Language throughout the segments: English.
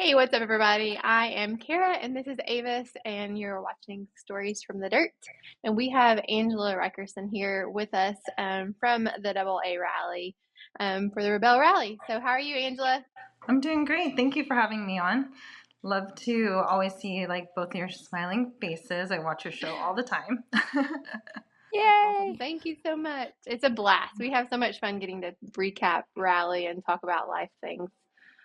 Hey, what's up, everybody? I am Cara, and this is Avis, and you're watching Stories from the Dirt. And we have Angela Reckerson here with us from the Double A Rally for the Rebel Rally. So, how are you, Angela? I'm doing great. Thank you for having me on. Love to always see like both your smiling faces. I watch your show all the time. That's awesome. Yay! Thank you so much. It's a blast. We have so much fun getting to recap Rally and talk about life things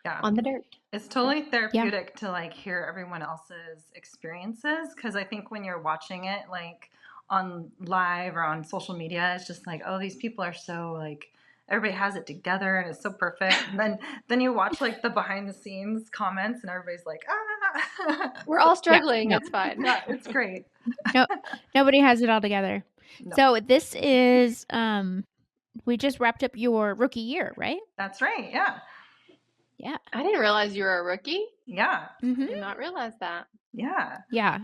Yeah. on the dirt. It's totally Yeah. therapeutic to like hear everyone else's experiences because I think when you're watching it like on live or on social media, it's just like, oh, these people are so like everybody has it together and it's so perfect. And then you watch like the behind the scenes comments and everybody's like, ah. We're all Yeah. struggling. No. It's fun. Yeah, it's great. No. Nobody has it all together. No, So this is we just wrapped up your rookie year, right? that's right. Yeah. Yeah. I didn't realize you were a rookie. Yeah. Mm-hmm. Did not realize that. Yeah. Yeah.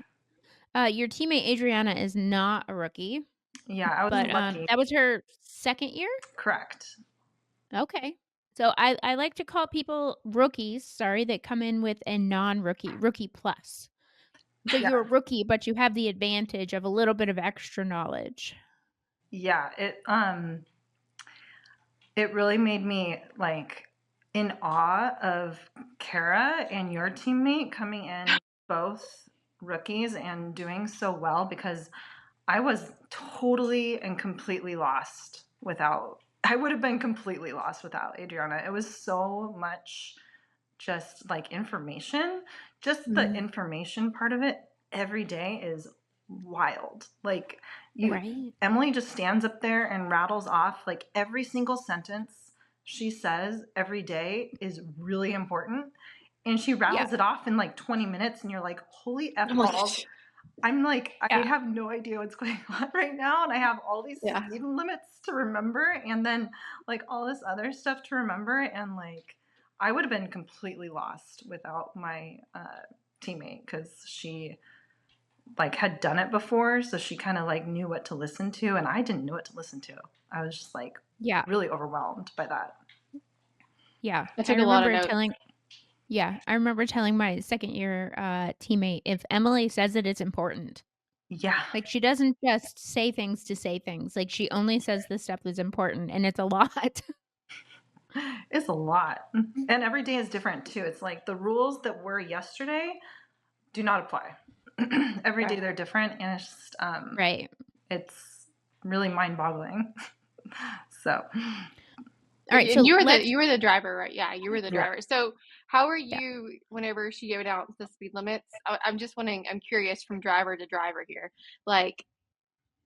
Your teammate Adriana is not a rookie, Yeah, I was but lucky. that was her second year. Correct. Okay. So I like to call people rookies, that come in with a rookie plus. So Yeah. you're a rookie, but you have the advantage of a little bit of extra knowledge. Yeah, it really made me like in awe of Kara and your teammate coming in both rookies and doing so well because I was totally and completely lost without I would have been completely lost without Adriana. It was so much just like information, just the information part of it every day is wild. Like Right. Emily just stands up there and rattles off like every single sentence she says every day is really important. And she rattles it off in like 20 minutes and you're like, holy F balls. I'm like, I have no idea what's going on right now. And I have all these speed limits to remember and then like all this other stuff to remember. And like, I would have been completely lost without my teammate because she like had done it before. So she kind of like knew what to listen to. And I didn't know what to listen to. I was just like really overwhelmed by that. Yeah. I took a lot of notes. I remember telling my second year teammate, if Emily says it, it's important. Yeah. Like she doesn't just say things to say things. Like she only says this stuff is important and it's a lot. It's a lot. And every day is different too. It's like the rules that were yesterday do not apply. Every day they're different and it's just right. It's really mind-boggling. So all right, so you were the driver, right? Yeah, you were the driver. So how were you whenever she gave out the speed limits? I'm just wondering, I'm curious from driver to driver here. Like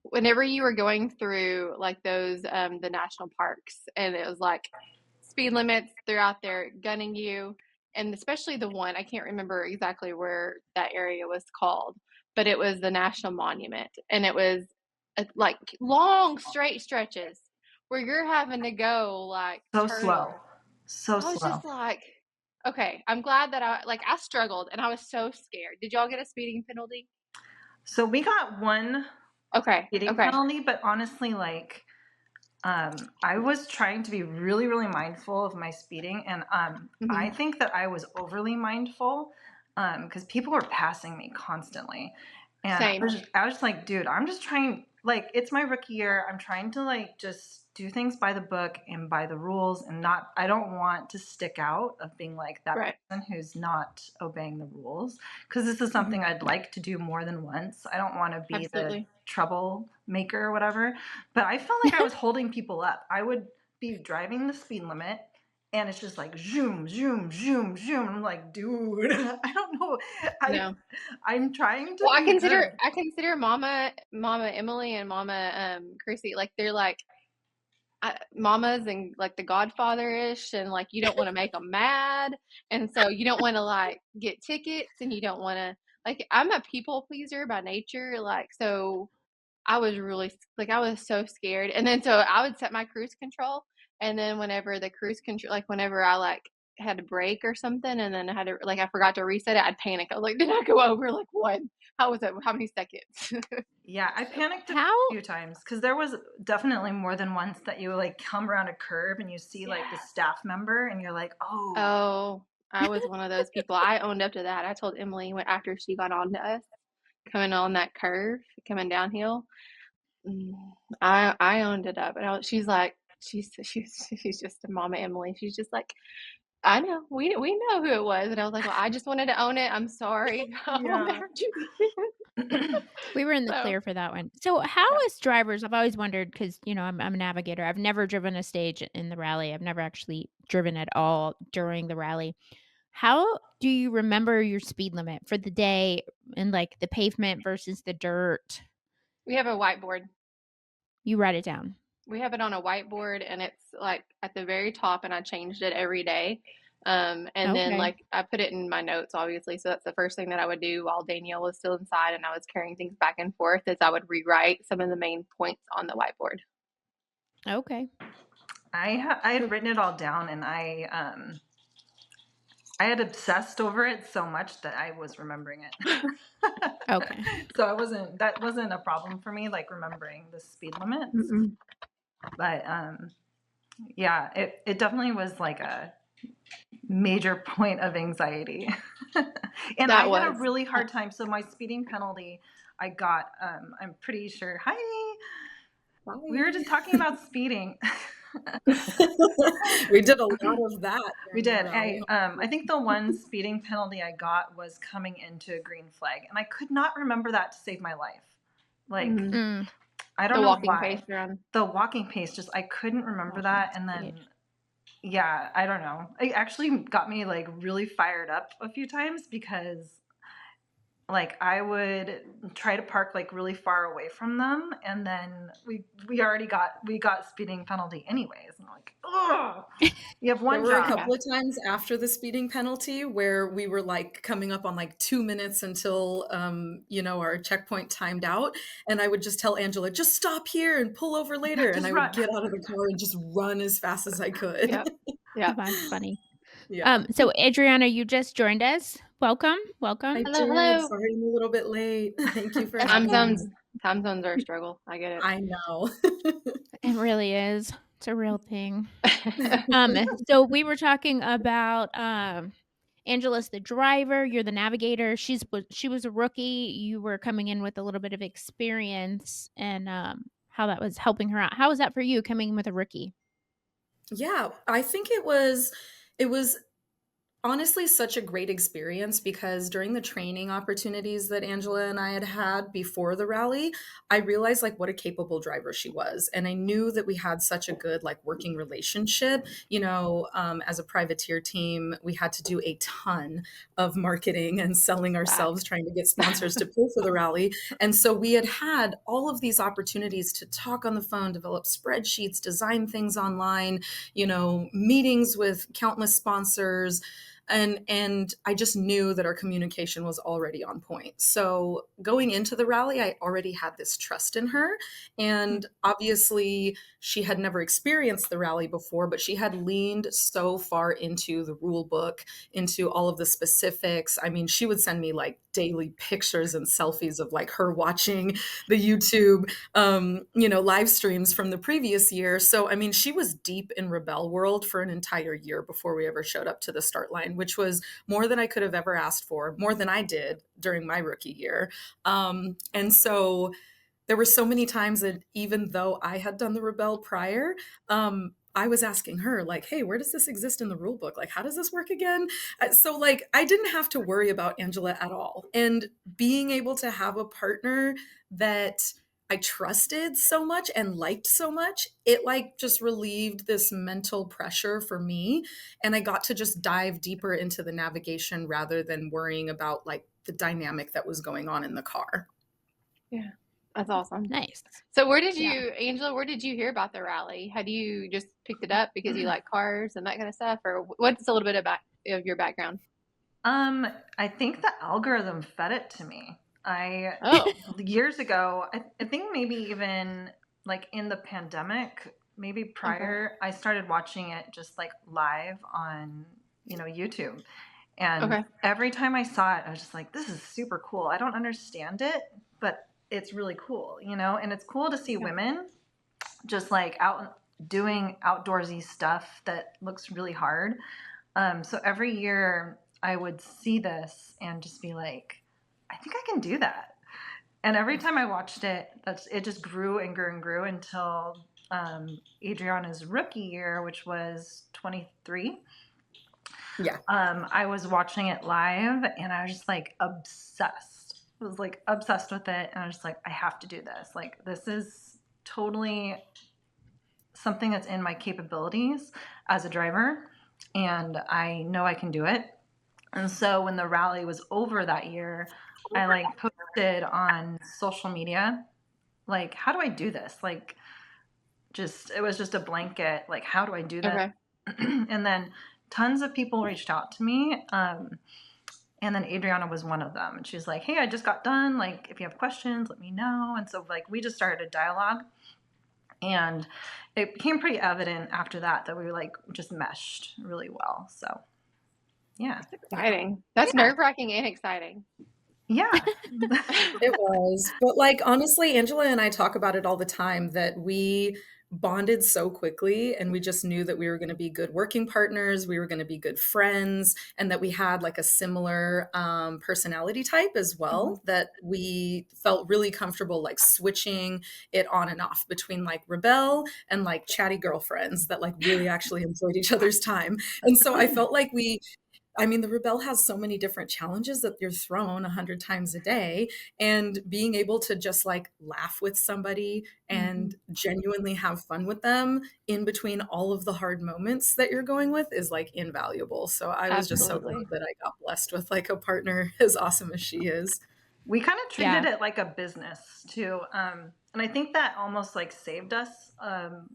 whenever you were going through like those the national parks and it was like speed limits, they're out there gunning you, and especially the one, I can't remember exactly where that area was called, but it was the National Monument, and it was like long straight stretches where you're having to go like so turtle. slow. I was just like, okay, I'm glad that I struggled and I was so scared. Did y'all get a speeding penalty? So we got one speeding penalty, but honestly, like I was trying to be really, really mindful of my speeding, and I think that I was overly mindful because people were passing me constantly, and I was just like, dude, I'm just trying. Like, it's my rookie year. I'm trying to like just do things by the book and by the rules, and not. I don't want to stick out of being like that person who's not obeying the rules because this is something I'd like to do more than once. I don't want to be the troublemaker or whatever. But I felt like I was holding people up. I would be driving the speed limit and it's just like zoom, zoom, zoom, zoom. I'm like, dude, I don't know. I'm trying to. Well, I consider Mama Emily and Mama Chrissy, like they're like mamas and like the Godfather-ish, and like you don't want to make them mad, and so you don't want to like get tickets, and you don't want to like. I'm a people pleaser by nature, like so. I was really like I was so scared, and then so I would set my cruise control, and then whenever the cruise control, like whenever I like had to break or something, and then I had to like I forgot to reset it, I'd panic. I was like, did I go over like what? How was it? How many seconds? Yeah, I panicked a few times because there was definitely more than once that you like come around a curve and you see like the staff member and you're like, oh, I was one of those people. I owned up to that. I told Emily after she got on to us, coming on that curve, coming downhill. I owned it up, and she's like, she's just a Mama Emily. She's just like, I know, we know who it was, and I was like, well, I just wanted to own it. I'm sorry, I will never do it again. We were in the clear for that one. So how as drivers, I've always wondered, because, you know, I'm a navigator. I've never driven a stage in the rally. I've never actually driven at all during the rally. How do you remember your speed limit for the day and like the pavement versus the dirt? We have a whiteboard. You write it down. We have it on a whiteboard, and it's like at the very top, and I changed it every day. And then like I put it in my notes, obviously. So that's the first thing that I would do while Danielle was still inside and I was carrying things back and forth, is I would rewrite some of the main points on the whiteboard. Okay. I had written it all down, and I had obsessed over it so much that I was remembering it. Okay. So that wasn't a problem for me, like remembering the speed limits. But yeah, it definitely was like a major point of anxiety. And I had a really hard time. So my speeding penalty I got, I'm pretty sure, hi. We were just talking about speeding. We did a lot of that. We did. I think the one speeding penalty I got was coming into a green flag, and I could not remember that to save my life. Like, I don't know why. The walking pace, just I couldn't remember that, and then yeah, I don't know. It actually got me like really fired up a few times, because like I would try to park like really far away from them, and then we got speeding penalty anyways. And I'm like, oh, you have one. There were a couple of times after the speeding penalty where we were like coming up on like 2 minutes until you know, our checkpoint timed out, and I would just tell Angela, just stop here and pull over later, and I would get out of the car and just run as fast as I could. Yeah, that's funny. Yeah. So Adriana, you just joined us. Welcome. I hello. Sorry, I'm a little bit late. Thank you for time zones. Time zones are a struggle. I get it. I know. It really is. It's a real thing. So we were talking about Angela's the driver. You're the navigator. She was a rookie. You were coming in with a little bit of experience, and how that was helping her out. How was that for you, coming in with a rookie? Yeah, I think it was honestly such a great experience, because during the training opportunities that Angela and I had before the rally, I realized like what a capable driver she was. And I knew that we had such a good like working relationship. You know, as a privateer team, we had to do a ton of marketing and selling ourselves, trying to get sponsors to pay for the rally. And so we had all of these opportunities to talk on the phone, develop spreadsheets, design things online, you know, meetings with countless sponsors. And I just knew that our communication was already on point. So going into the rally, I already had this trust in her. And obviously, she had never experienced the rally before, but she had leaned so far into the rule book, into all of the specifics. I mean, she would send me like daily pictures and selfies of like her watching the YouTube, you know, live streams from the previous year. So, I mean, she was deep in Rebel world for an entire year before we ever showed up to the start line, which was more than I could have ever asked for, more than I did during my rookie year. And so there were so many times that even though I had done the Rebel prior, I was asking her like, hey, where does this exist in the rule book? Like, how does this work again? So like, I didn't have to worry about Angela at all. And being able to have a partner that I trusted so much and liked so much, it like just relieved this mental pressure for me. And I got to just dive deeper into the navigation rather than worrying about like the dynamic that was going on in the car. Yeah. That's awesome. Nice. So Angela, where did you hear about the rally? Had you just picked it up because you like cars and that kind of stuff? Or what's a little bit about of your background? I think the algorithm fed it to me. Years ago, I think maybe even like in the pandemic, maybe prior, I started watching it just like live on, you know, YouTube. And every time I saw it, I was just like, this is super cool. I don't understand it, but it's really cool, you know, and it's cool to see women just like out doing outdoorsy stuff that looks really hard. So every year I would see this and just be like, I think I can do that. And every time I watched it, it just grew and grew and grew until Adriana's rookie year, which was 23. Yeah. I was watching it live and I was just like obsessed. I was like obsessed with it. And I was just like, I have to do this. Like, this is totally something that's in my capabilities as a driver. And I know I can do it. And so when the rally was over that year, I like posted on social media, like, how do I do this? Like, it was just a blanket, like, how do I do this? Okay. And then tons of people reached out to me. And then Adriana was one of them. And she's like, hey, I just got done. Like, if you have questions, let me know. And so like, we just started a dialogue. And it became pretty evident after that we were like just meshed really well. So yeah. That's exciting. That's nerve-wracking and exciting. Yeah. It was. But like, honestly, Angela and I talk about it all the time that we bonded so quickly and we just knew that we were going to be good working partners, we were going to be good friends, and that we had like a similar personality type as well, that we felt really comfortable like switching it on and off between like rebel and like chatty girlfriends that like really actually enjoyed each other's time. And so I felt like the rebel has so many different challenges that you're thrown 100 times a day, and being able to just like laugh with somebody and genuinely have fun with them in between all of the hard moments that you're going with is like invaluable. So I was just so glad that I got blessed with like a partner as awesome as she is. We kind of treated it like a business too. And I think that almost like saved us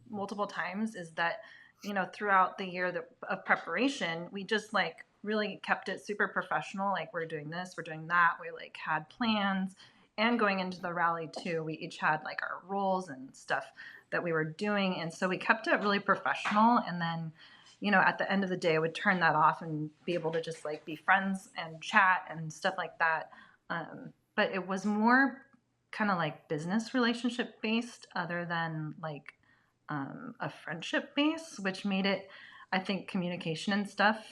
multiple times, is that, you know, throughout the year of preparation, we just like really kept it super professional. Like, we're doing this, we're doing that. We like had plans, and going into the rally too, we each had like our roles and stuff that we were doing. And so we kept it really professional. And then, you know, at the end of the day, I would turn that off and be able to just like be friends and chat and stuff like that. But it was more kind of like business relationship based other than like a friendship base, which made it, I think, communication and stuff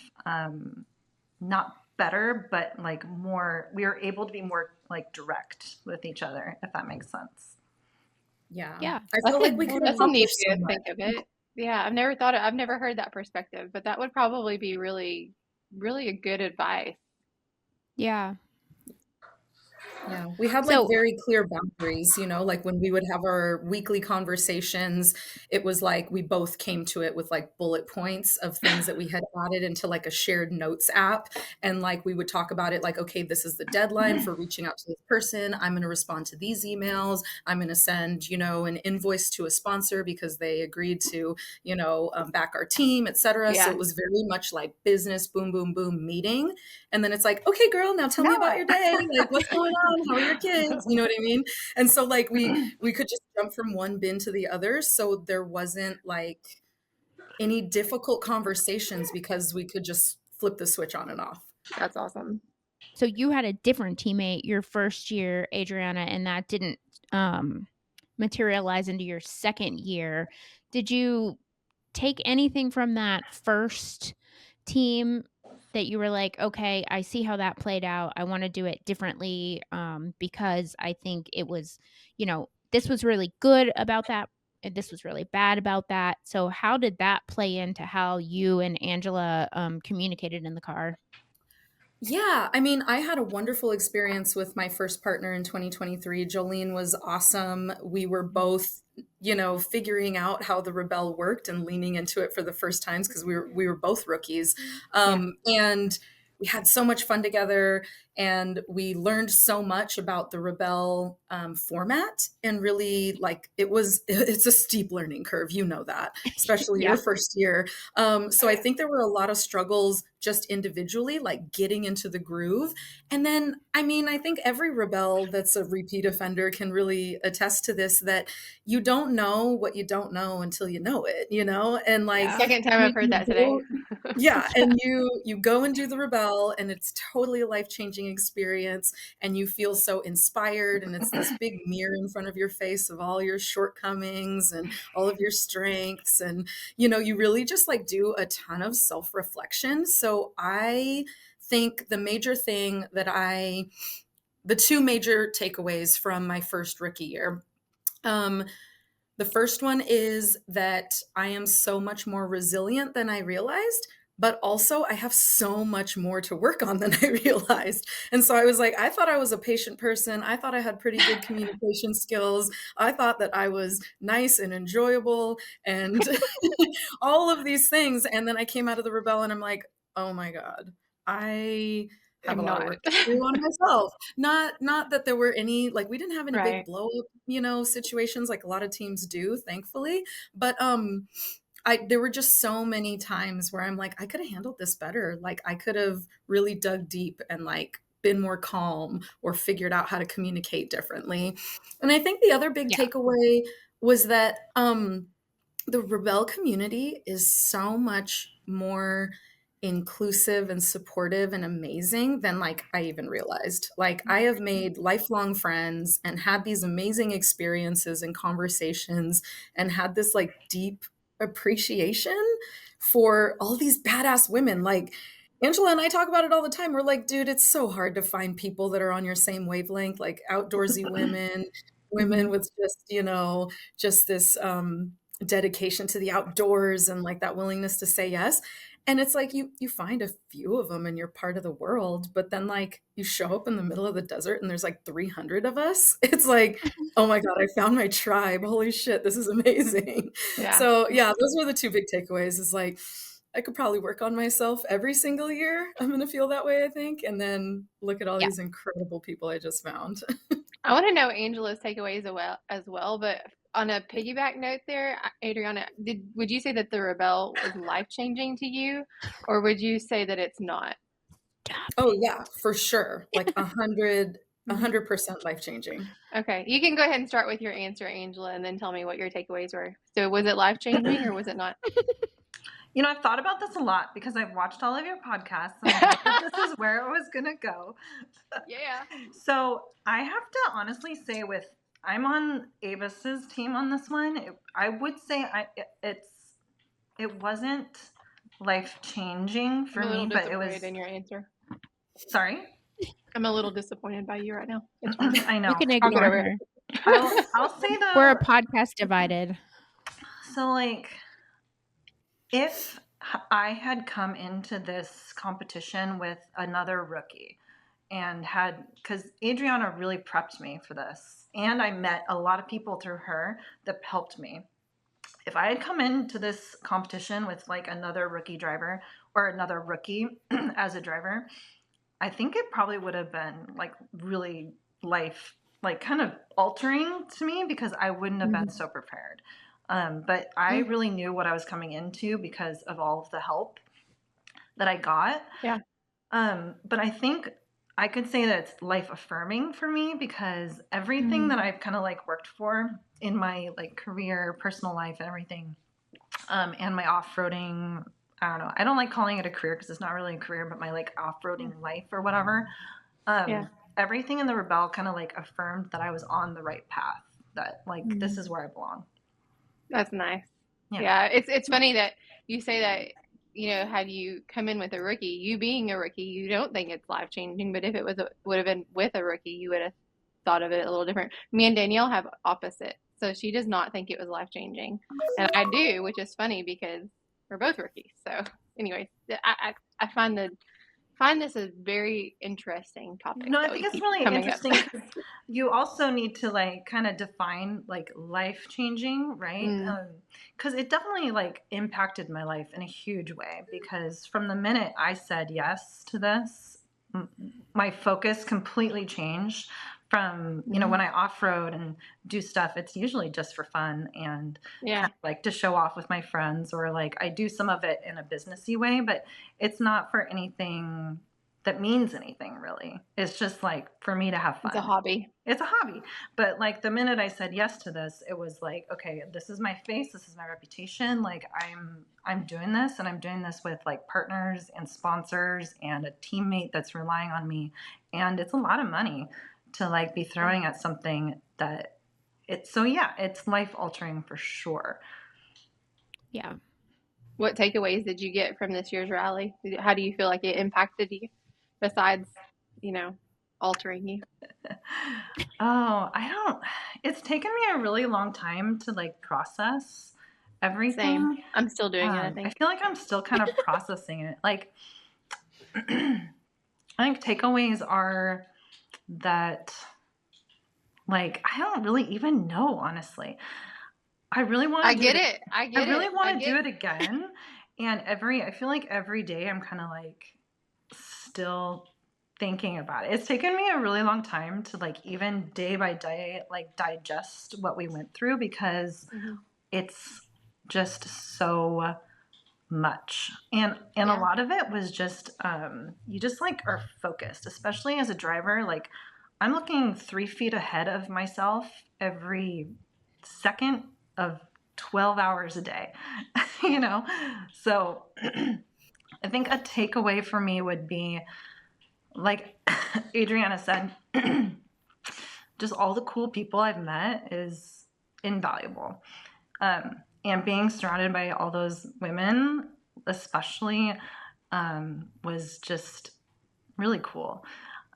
not better, but like more, we were able to be more like direct with each other, if that makes sense. Yeah. I feel like we could have accomplished so much. Think of it. Yeah, I've never heard that perspective, but that would probably be really, really a good advice. Yeah. Yeah, we had like very clear boundaries, you know, like when we would have our weekly conversations, it was like we both came to it with like bullet points of things that we had added into like a shared notes app. And like we would talk about it like, okay, this is the deadline for reaching out to this person. I'm going to respond to these emails. I'm going to send, you know, an invoice to a sponsor because they agreed to, you know, back our team, etc. So it was very much like business, boom, boom, boom meeting. And then it's like, okay, girl, now tell me about your day. Like, what's going on? How are your kids? You know what I mean? And so like we could just jump from one bin to the other. So there wasn't like any difficult conversations because we could just flip the switch on and off. That's awesome. So you had a different teammate your first year, Adriana, and that didn't materialize into your second year. Did you take anything from that first team that you were like, okay, I see how that played out. I want to do it differently because I think it was, you know, this was really good about that and this was really bad about that. So how did that play into how you and Angela communicated in the car? Yeah, I mean, I had a wonderful experience with my first partner in 2023. Jolene was awesome. We were both, you know, figuring out how the Rebel worked and leaning into it for the first times because we were both rookies. And we had so much fun together, and we learned so much about the Rebel format, and really like it's a steep learning curve, you know that, especially your first year. So I think there were a lot of struggles just individually, like getting into the groove. And then, I mean, I think every Rebel that's a repeat offender can really attest to this, that you don't know what you don't know until you know it, you know? And like, second time I've heard that today. Yeah, and you go and do the Rebelle, and it's totally a life-changing experience, and you feel so inspired, and it's this big mirror in front of your face of all your shortcomings and all of your strengths, and you really just like do a ton of self-reflection. So I think the two major takeaways from my first rookie year. The first one is that I am so much more resilient than I realized, but also I have so much more to work on than I realized. And so I was like, I thought I was a patient person. I thought I had pretty good communication skills. I thought that I was nice and enjoyable and all of these things. And then I came out of the Rebelle and I'm like, oh my God, I have a lot of work to do on myself. Not that there were any, like, we didn't have any big blow up, situations like a lot of teams do, thankfully. But there were just so many times where I'm like, I could have handled this better. Like, I could have really dug deep and like been more calm or figured out how to communicate differently. And I think the other big takeaway was that the Rebelle community is so much more inclusive and supportive and amazing than like I even realized. Like, I have made lifelong friends and had these amazing experiences and conversations and had this like deep appreciation for all these badass women. Like, Angela and I talk about it all the time. We're like, dude, it's so hard to find people that are on your same wavelength, like outdoorsy women with just this dedication to the outdoors and like that willingness to say yes. And it's like you find a few of them and you're part of the world, but then like you show up in the middle of the desert and there's like 300 of us. It's like, oh my God, I found my tribe. Holy shit, this is amazing. So yeah, those were the two big takeaways. Is like, I could probably work on myself every single year. I'm going to feel that way, I think. And then look at all these incredible people I just found. I want to know Angela's takeaways as well, but on a piggyback note there, Adriana, would you say that the Rebelle was life-changing to you, or would you say that it's not? Oh yeah, for sure. Like 100% life-changing. Okay. You can go ahead and start with your answer, Angela, and then tell me what your takeaways were. So was it life-changing or was it not? I've thought about this a lot because I've watched all of your podcasts and I thought this is where it was going to go. Yeah. So I have to honestly say I'm on Avis's team on this one. I would say it wasn't life-changing for me, but it was in your answer. Sorry? I'm a little disappointed by you right now. It's fine. I know. You can ignore her. I'll say though, we're a podcast divided. So like, if I had come into this competition with another rookie and because Adriana really prepped me for this, and I met a lot of people through her that helped me. If I had come into this competition with like another rookie driver or another rookie as a driver, I think it probably would have been like really kind of altering to me because I wouldn't have been so prepared. But I really knew what I was coming into because of all of the help that I got. Yeah. But I think I could say that it's life affirming for me because everything that I've kind of like worked for in my like career, personal life and everything, and my off-roading, I don't know. I don't like calling it a career because it's not really a career, but my like off-roading life or whatever. Everything in the Rebelle kind of like affirmed that I was on the right path, that like this is where I belong. That's nice. Yeah. It's funny that you say that, had you come in with a rookie, you being a rookie, you don't think it's life changing, but if it would have been with a rookie, you would have thought of it a little different. Me and Danielle have opposite. So she does not think it was life changing. And I do, which is funny because we're both rookies. So anyways, I find this a very interesting topic. No, I think it's really interesting because you also need to like kind of define like life changing, right? Because it definitely like impacted my life in a huge way because from the minute I said yes to this, my focus completely changed. From, when I off-road and do stuff, it's usually just for fun and kind of like to show off with my friends, or like I do some of it in a businessy way, but it's not for anything that means anything really. It's just like for me to have fun. It's a hobby. It's a hobby. But like the minute I said yes to this, it was like, okay, this is my face, this is my reputation. Like I'm doing this, and I'm doing this with like partners and sponsors and a teammate that's relying on me. And it's a lot of money to like be throwing at something that it's life altering for sure. Yeah. What takeaways did you get from this year's rally? How do you feel like it impacted you besides, altering you? It's taken me a really long time to like process everything. Same. I'm still doing it, I think. I feel like I'm still kind of processing it. Like, I think takeaways are that, like, I don't really even know, honestly. I really want to do it. I really want to do it again. And I feel like every day I'm kind of like still thinking about it. It's taken me a really long time to like even day by day like digest what we went through, because it's just so much. And a lot of it was just you just like are focused, especially as a driver. Like I'm looking 3 feet ahead of myself every second of 12 hours a day, So I think a takeaway for me would be, like Adriana said, just all the cool people I've met is invaluable. And being surrounded by all those women, especially, was just really cool.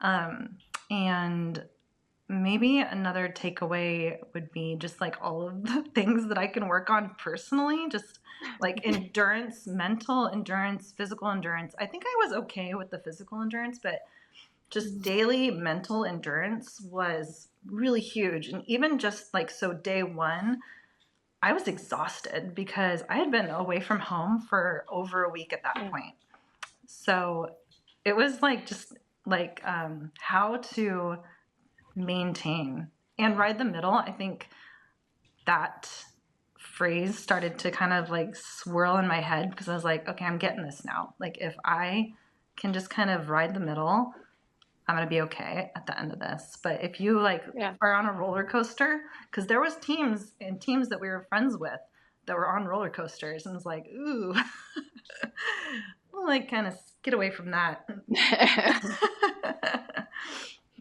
And maybe another takeaway would be just like all of the things that I can work on personally, just like endurance, mental endurance, physical endurance. I think I was okay with the physical endurance, but just daily mental endurance was really huge. And even just like, so day one, I was exhausted because I had been away from home for over a week at that point. So it was like, just like how to maintain and ride the middle. I think that phrase started to kind of like swirl in my head, because I was like, okay, I'm getting this now. Like if I can just kind of ride the middle, I'm going to be okay at the end of this. But if you like are on a roller coaster, because there was teams that we were friends with that were on roller coasters, and it was like, ooh, we'll like kind of get away from that.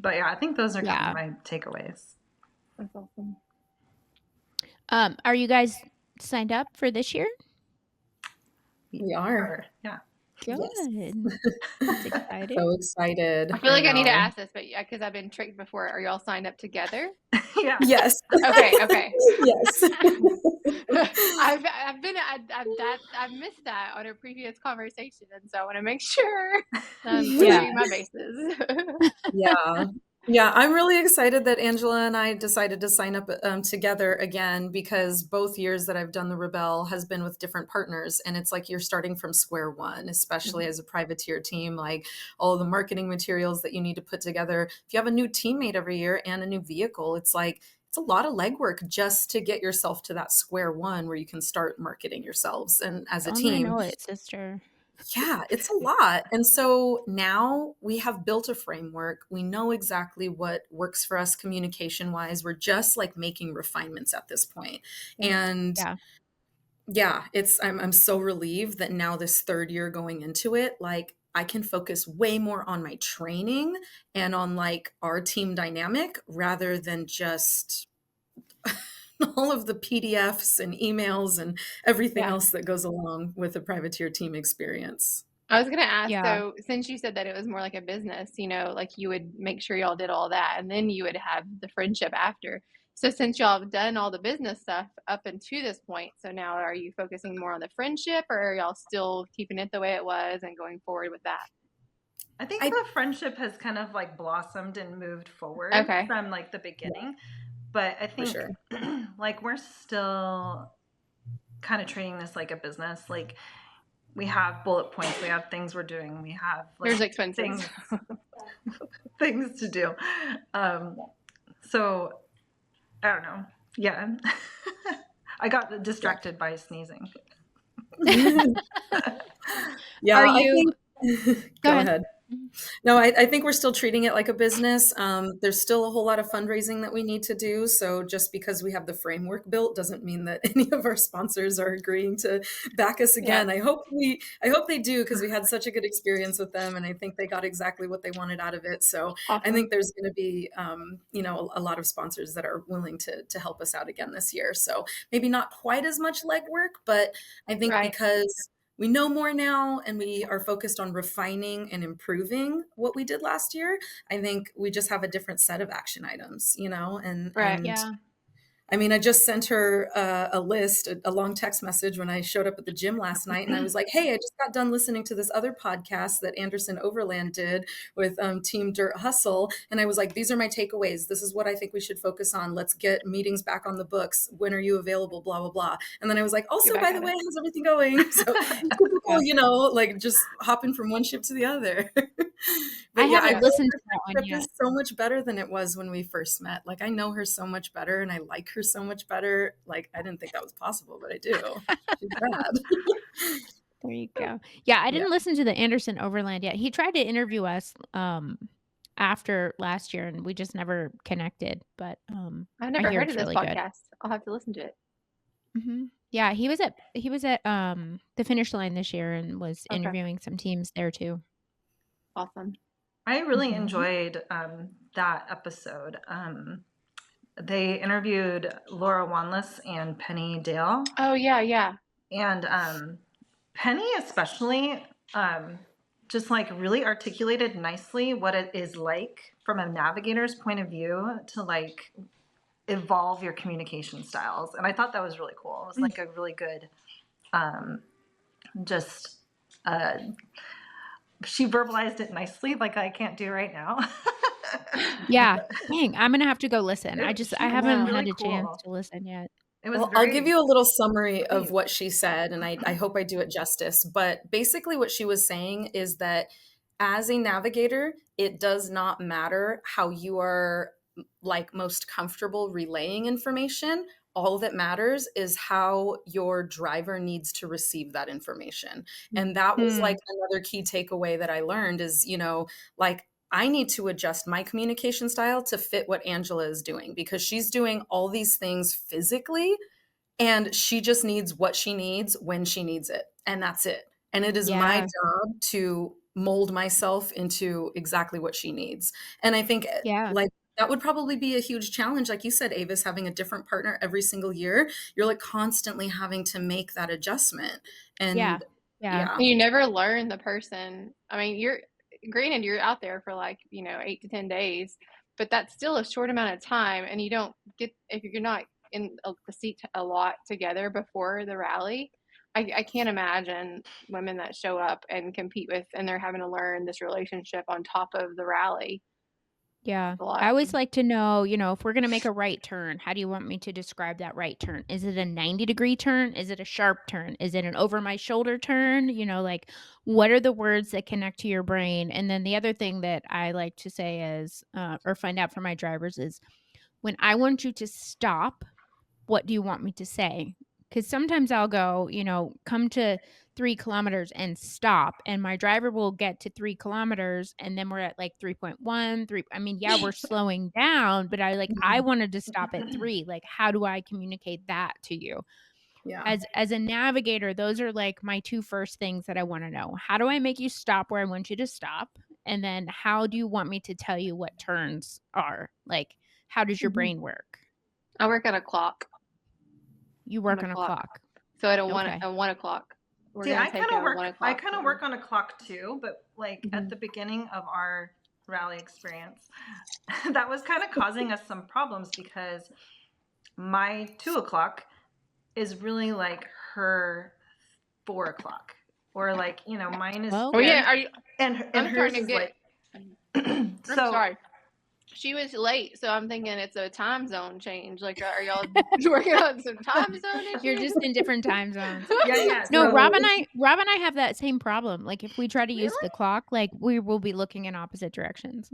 But yeah, I think those are kind of my takeaways. That's awesome. Are you guys signed up for this year? We are. Yeah. Good. Yes. That's exciting. So excited. I feel like I need to ask this, but because I've been tricked before. Are y'all signed up together? Yeah. Yes. Okay. Yes. I've missed that on a previous conversation, and so I want to make sure I'm covering my bases. Yeah, I'm really excited that Angela and I decided to sign up together again, because both years that I've done the Rebel has been with different partners, and it's like you're starting from square one, especially as a privateer team. Like all the marketing materials that you need to put together. If you have a new teammate every year and a new vehicle, it's like it's a lot of legwork just to get yourself to that square one where you can start marketing yourselves and as a team. I know it, sister. Yeah, it's a lot. And so now we have built a framework. We know exactly what works for us communication wise. We're just like making refinements at this point. And I'm so relieved that now this third year going into it, like I can focus way more on my training and on like our team dynamic rather than just all of the PDFs and emails and everything else that goes along with a privateer team experience. I was going to ask, so since you said that it was more like a business, like you would make sure y'all did all that and then you would have the friendship after. So since y'all have done all the business stuff up until this point, so now are you focusing more on the friendship, or are y'all still keeping it the way it was and going forward with that? I think the friendship has kind of like blossomed and moved forward from like the beginning. But I think like we're still kind of treating this like a business. Like we have bullet points, we have things we're doing, we have like there's expenses, things to do. So I don't know. Yeah. I got distracted by sneezing. Yeah. Are you? Go ahead. No, I think we're still treating it like a business. There's still a whole lot of fundraising that we need to do. So just because we have the framework built doesn't mean that any of our sponsors are agreeing to back us again. I hope they do, because we had such a good experience with them, and I think they got exactly what they wanted out of it. So I think there's going to be, a lot of sponsors that are willing to help us out again this year. So maybe not quite as much legwork, but I think because we know more now and we are focused on refining and improving what we did last year, I think we just have a different set of action items, and I mean, I just sent her a list, a long text message when I showed up at the gym last night, and I was like, hey, I just got done listening to this other podcast that Anderson Overland did with Team Dirt Hustle. And I was like, these are my takeaways. This is what I think we should focus on. Let's get meetings back on the books. When are you available? Blah, blah, blah. And then I was like, also, by the way, how's everything going? So typical, like just hopping from one ship to the other. I haven't listened to that one yet. It's so much better than it was when we first met. Like, I know her so much better and I like her so much better. Like, I didn't think that was possible, but I do. She's bad. There you go. Yeah, I didn't listen to the Anderson Overland yet. He tried to interview us after last year, and we just never connected. But I've never heard of this podcast. Good. I'll have to listen to it. Mm-hmm. Yeah, he was at the Finish Line this year and was interviewing some teams there too. Awesome. I really enjoyed that episode. They interviewed Laura Wanless and Penny Dale. Oh, yeah. And Penny especially just like really articulated nicely what it is like from a navigator's point of view to like evolve your communication styles. And I thought that was really cool. It was like a really good she verbalized it nicely, like I can't do right now. Yeah. Dang, I'm going to have to go listen. I haven't really had a chance to listen yet. I'll give you a little summary of what she said, and I hope I do it justice. But basically what she was saying is that as a navigator, it does not matter how you are like most comfortable relaying information. All that matters is how your driver needs to receive that information. And that was like another key takeaway that I learned is, like I need to adjust my communication style to fit what Angela is doing, because she's doing all these things physically and she just needs what she needs when she needs it. And that's it. And it is my job to mold myself into exactly what she needs. And I think like that would probably be a huge challenge. Like you said, Avis, having a different partner every single year, you're like constantly having to make that adjustment. And And you never learn the person. I mean, granted, you're out there for like, 8 to 10 days, but that's still a short amount of time. And you don't get, if you're not in the seat a lot together before the rally, I can't imagine women that show up and compete with, and they're having to learn this relationship on top of the rally. Yeah. I always like to know, if we're going to make a right turn, how do you want me to describe that right turn? Is it a 90-degree turn? Is it a sharp turn? Is it an over my shoulder turn? Like what are the words that connect to your brain? And then the other thing that I like to say is, or find out from my drivers is, when I want you to stop, what do you want me to say? Because sometimes I'll go, come to 3 kilometers and stop, and my driver will get to 3 kilometers and then we're at like 3.1, 3. I mean, we're slowing down, but I wanted to stop at 3. Like, how do I communicate that to you? Yeah. As a navigator, those are like my 2 first things that I want to know. How do I make you stop where I want you to stop? And then how do you want me to tell you what turns are? Like, how does your brain work? I work on a clock. You work on a clock. So at 1 o'clock. See, I kind of work on a clock too, but like at the beginning of our rally experience, that was kind of causing us some problems because my 2 o'clock is really like her 4 o'clock, or like mine is. Oh yeah, are you? And hers is like. I'm sorry. She was late, so I'm thinking it's a time zone change. Like, are y'all working on some time zone issues? You're just in different time zones. Yeah. No, Rob and I have that same problem. Like, if we try to use the clock, like we will be looking in opposite directions.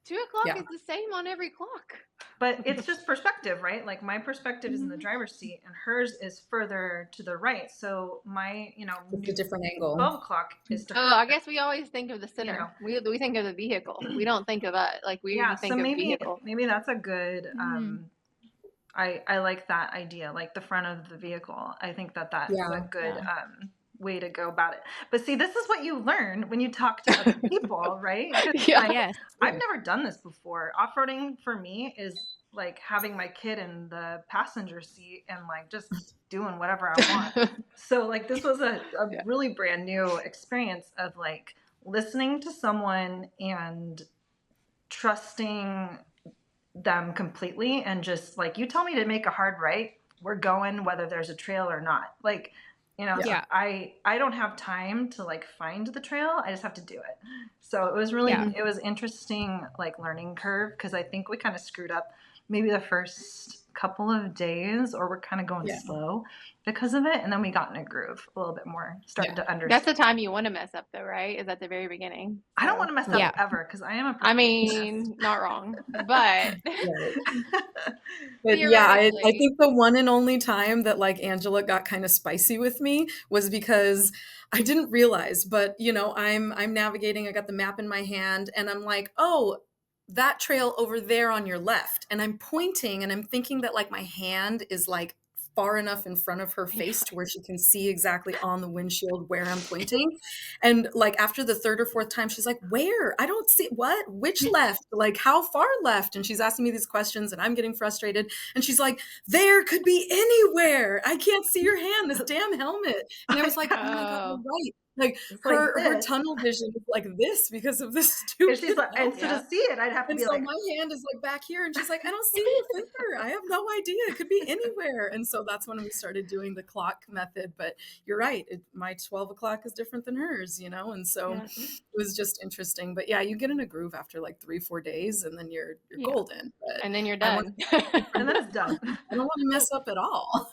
2 o'clock is the same on every clock. But it's just perspective, right? Like my perspective is in the driver's seat and hers is further to the right. So my, it's a different angle. 12 o'clock is to her. I guess we always think of the center. We think of the vehicle. We don't think of it. Like we think of vehicle. Maybe that's a good, I like that idea, like the front of the vehicle. I think that's a good way to go about it. But see, this is what you learn when you talk to other people, right? I've never done this before. Off-roading for me is like having my kid in the passenger seat and like just doing whatever I want. So like this was a really brand new experience of like listening to someone and trusting them completely, and just like, you tell me to make a hard right, we're going whether there's a trail or not. Like, I don't have time to like find the trail. I just have to do it. So it was really it was interesting, like learning curve, because I think we kind of screwed up maybe the first couple of days, or we're kind of going slow because of it, and then we got in a groove a little bit more, started to understand. That's the time you want to mess up though, right? Is at the very beginning. I don't want to mess up ever, because I am a person. Not wrong, but but I think the one and only time that like Angela got kind of spicy with me was because I didn't realize, but I'm navigating, I got the map in my hand, and I'm like, oh, that trail over there on your left. And I'm pointing and I'm thinking that like my hand is like far enough in front of her face to where she can see exactly on the windshield where I'm pointing. And like after the third or fourth time, she's like, where? I don't see what, which left, like how far left? And she's asking me these questions and I'm getting frustrated. And she's like, there could be anywhere. I can't see your hand, this damn helmet. And I was like, oh my God, you're right. Like her tunnel vision is like this because of this stupid. She's like, and so to see it, I'd have to be like, my hand is like back here, and she's like, I don't see your finger. I have no idea. It could be anywhere. And so that's when we started doing the clock method. But you're right. My 12 o'clock is different than hers, and so it was just interesting. But yeah, you get in a groove after like 3-4 days, and then you're golden. But and then you're done. And then it's done. I don't want to mess up at all.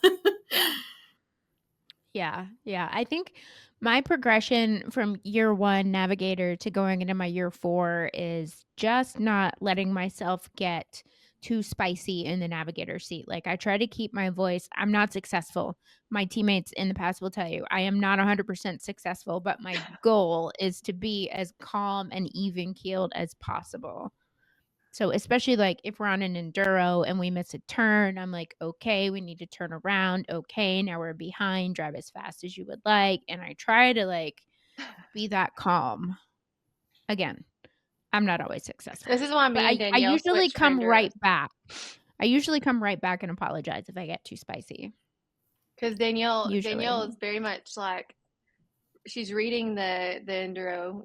Yeah. I think my progression from year 1 navigator to going into my year 4 is just not letting myself get too spicy in the navigator seat. Like I try to keep my voice. I'm not successful. My teammates in the past will tell you I am not 100% successful, but my goal is to be as calm and even keeled as possible. So especially like if we're on an enduro and we miss a turn, I'm like, okay, we need to turn around. Okay, now we're behind. Drive as fast as you would like. And I try to like be that calm. Again, I'm not always successful. This is why I usually come right back. I usually come right back and apologize if I get too spicy. Because Danielle is very much like, she's reading the enduro,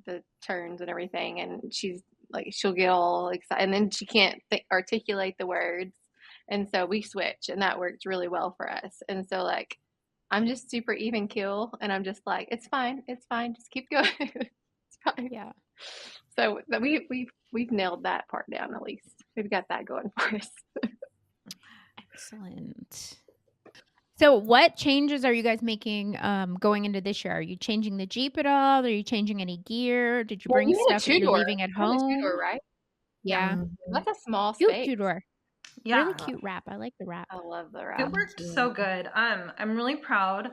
the turns and everything, and she's like, she'll get all excited, and then she can't articulate the words, and so we switch, and that works really well for us. And so like, I'm just super even keel, and I'm just like, it's fine, just keep going. It's fine. Yeah. So we've nailed that part down. At least we've got that going for us. Excellent. So what changes are you guys making going into this year? Are you changing the Jeep at all? Are you changing any gear? Did you bring stuff that you're leaving at home? Two-door, right? Yeah. That's a small space. Two-door. Yeah. Really cute wrap. I like the wrap. I love the wrap. It worked so good. I'm really proud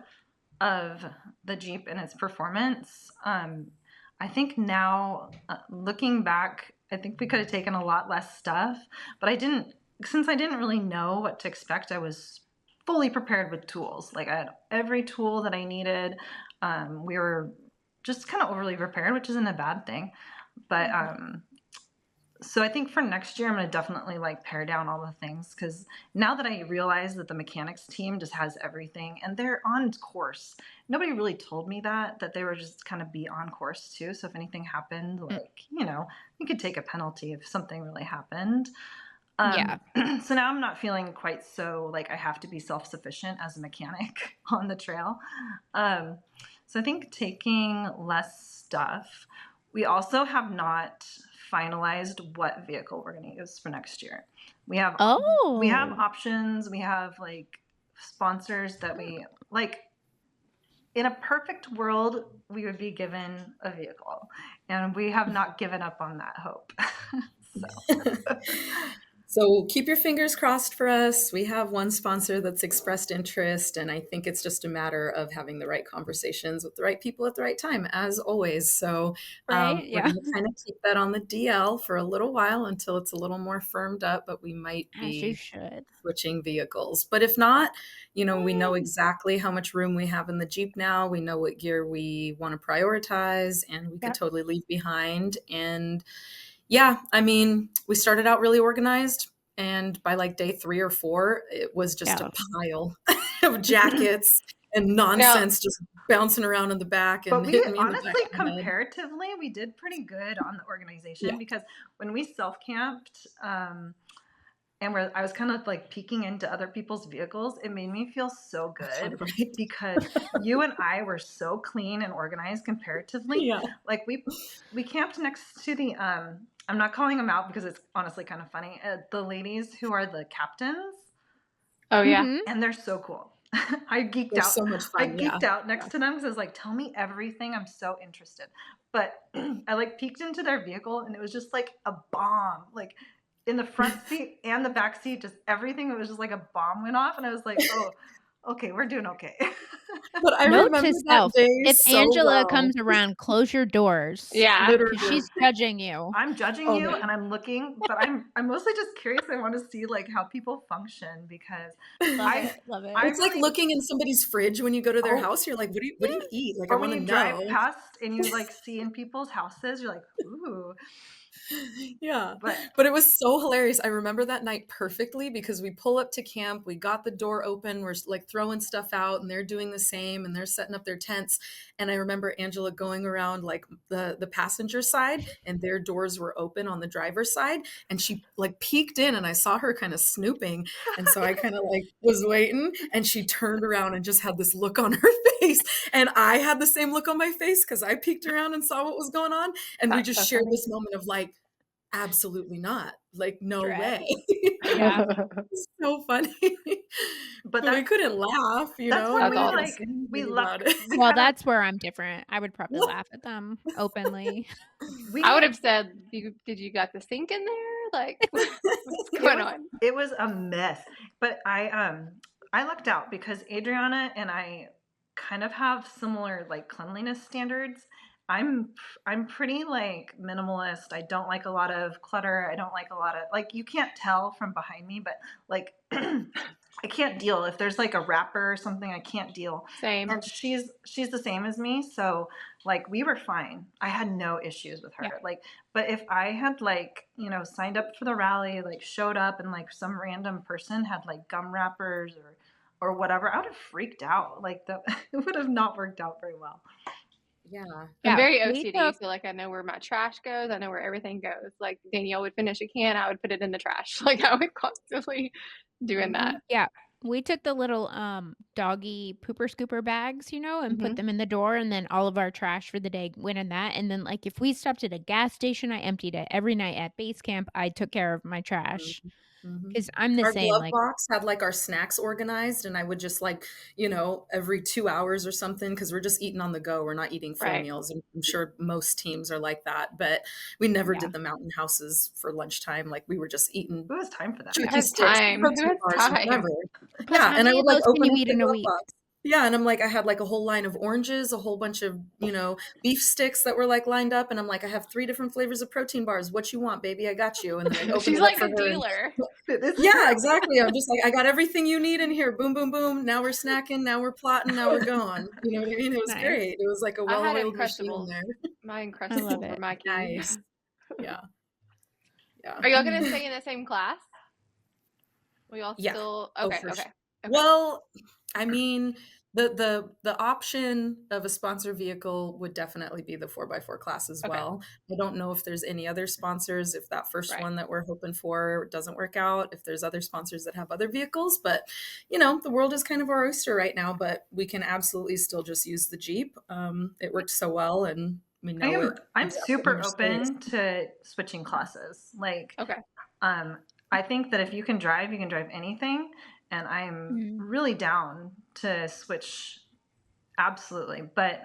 of the Jeep and its performance. I think now, looking back, I think we could have taken a lot less stuff, but since I didn't really know what to expect, I was fully prepared with tools. Like I had every tool that I needed. We were just kind of overly prepared, which isn't a bad thing. But so I think for next year, I'm going to definitely like pare down all the things, because now that I realize that the mechanics team just has everything and they're on course. Nobody really told me that they were just kind of be on course too. So if anything happened, like, you could take a penalty if something really happened. So now I'm not feeling quite so like I have to be self-sufficient as a mechanic on the trail. So I think taking less stuff. We also have not finalized what vehicle we're going to use for next year. We have options. We have like sponsors that we like. In a perfect world, we would be given a vehicle, and we have not given up on that hope. So keep your fingers crossed for us. We have one sponsor that's expressed interest, and I think it's just a matter of having the right conversations with the right people at the right time, as always. So Right? we're Yeah. going to kind of keep that on the DL for a little while until it's a little more firmed up, but we might As you be should. switching vehicles. But if not, we know exactly how much room we have in the Jeep now. We know what gear we want to prioritize, and we could totally leave behind. And yeah, I mean, we started out really organized, and by like day 3 or 4, it was just a pile of jackets and nonsense just bouncing around in the back and hitting me in the back honestly, of the head. comparatively, we did pretty good on the organization because when we self-camped, and I was kind of like peeking into other people's vehicles, it made me feel so good because you and I were so clean and organized comparatively. Yeah. Like we camped next to the I'm not calling them out because it's honestly kind of funny. The ladies who are the captains. Oh yeah, and they're so cool. I geeked They're out. so much fun. I geeked out next to them because I was like, "Tell me everything. I'm so interested." But I like peeked into their vehicle, and it was just like a bomb. Like in the front seat and the back seat, just everything. It was just like a bomb went off, and I was like, "Oh, okay, we're doing okay." But I Note remember to that self, day if so Angela well. comes around, close your doors. yeah. Literally. She's judging you. I'm judging you, and I'm looking, but I'm mostly just curious. I want to see like how people function because Love it. It's like looking in somebody's fridge when you go to their house. You're like, what do you eat? Like, or I when want to you know. drive past and you like see in people's houses, you're like, ooh. Yeah, but it was so hilarious. I remember that night perfectly because we pull up to camp, we got the door open, we're like throwing stuff out, and they're doing the same, and they're setting up their tents. And I remember Angela going around like the passenger side, and their doors were open on the driver's side, and she like peeked in, and I saw her kind of snooping, and so I kind of like was waiting, and she turned around and just had this look on her face, and I had the same look on my face because I peeked around and saw what was going on, and we just shared this moment of like, absolutely not. Like, no way. Yeah. It's so funny. But we couldn't laugh, that's when we awesome. like we left. Well, that's where I'm different. I would probably laugh at them openly. I would have said, "Did you got the sink in there? Like, what's going on?" It was a mess. But I lucked out because Adriana and I kind of have similar like cleanliness standards. I'm pretty like minimalist. I don't like a lot of clutter. I don't like a lot of like, you can't tell from behind me, but like I can't deal if there's like a wrapper or something. I can't deal. Same. And she's the same as me, so like we were fine. I had no issues with her. Like, but if I had like, signed up for the rally, like showed up and like some random person had like gum wrappers or whatever, I would have freaked out. Like that it would have not worked out very well. Yeah. I'm very OCD, so like I know where my trash goes. I know where everything goes. Like Danielle would finish a can, I would put it in the trash. Like I would constantly doing that. Yeah. We took the little doggy pooper scooper bags, and put them in the door, and then all of our trash for the day went in that. And then like if we stopped at a gas station, I emptied it. Every night at base camp, I took care of my trash. Because I'm the Our same. glove Like, box had like our snacks organized, and I would just like, every 2 hours or something, because we're just eating on the go. We're not eating full meals. And I'm sure most teams are like that, but we never did the mountain houses for lunchtime. Like we were just eating. Who has time for that? Who has time? Yeah, and I would like open up the glove box. Yeah, and I'm like, I had like a whole line of oranges, a whole bunch of, beef sticks that were like lined up, and I'm like, I have 3 different flavors of protein bars. What you want, baby? I got you. And then I open She's it like up for a her. dealer. Yeah, exactly. I'm just like, I got everything you need in here. Boom, boom, boom. Now we're snacking. Now we're plotting. Now we're going. You know what I mean? It was great. It was like a well-oiled machine there. My Uncrustables were my key. Nice. Yeah. Yeah. Are y'all gonna stay in the same class? We all still okay. Well, I mean, the option of a sponsor vehicle would definitely be the 4x4 class as well. I don't know if there's any other sponsors, if that first one that we're hoping for doesn't work out, if there's other sponsors that have other vehicles, but the world is kind of our oyster right now, but we can absolutely still just use the Jeep. It worked so well, and we know I'm super open to switching classes. Like, I think that if you can drive anything. And I'm really down to switch Absolutely. But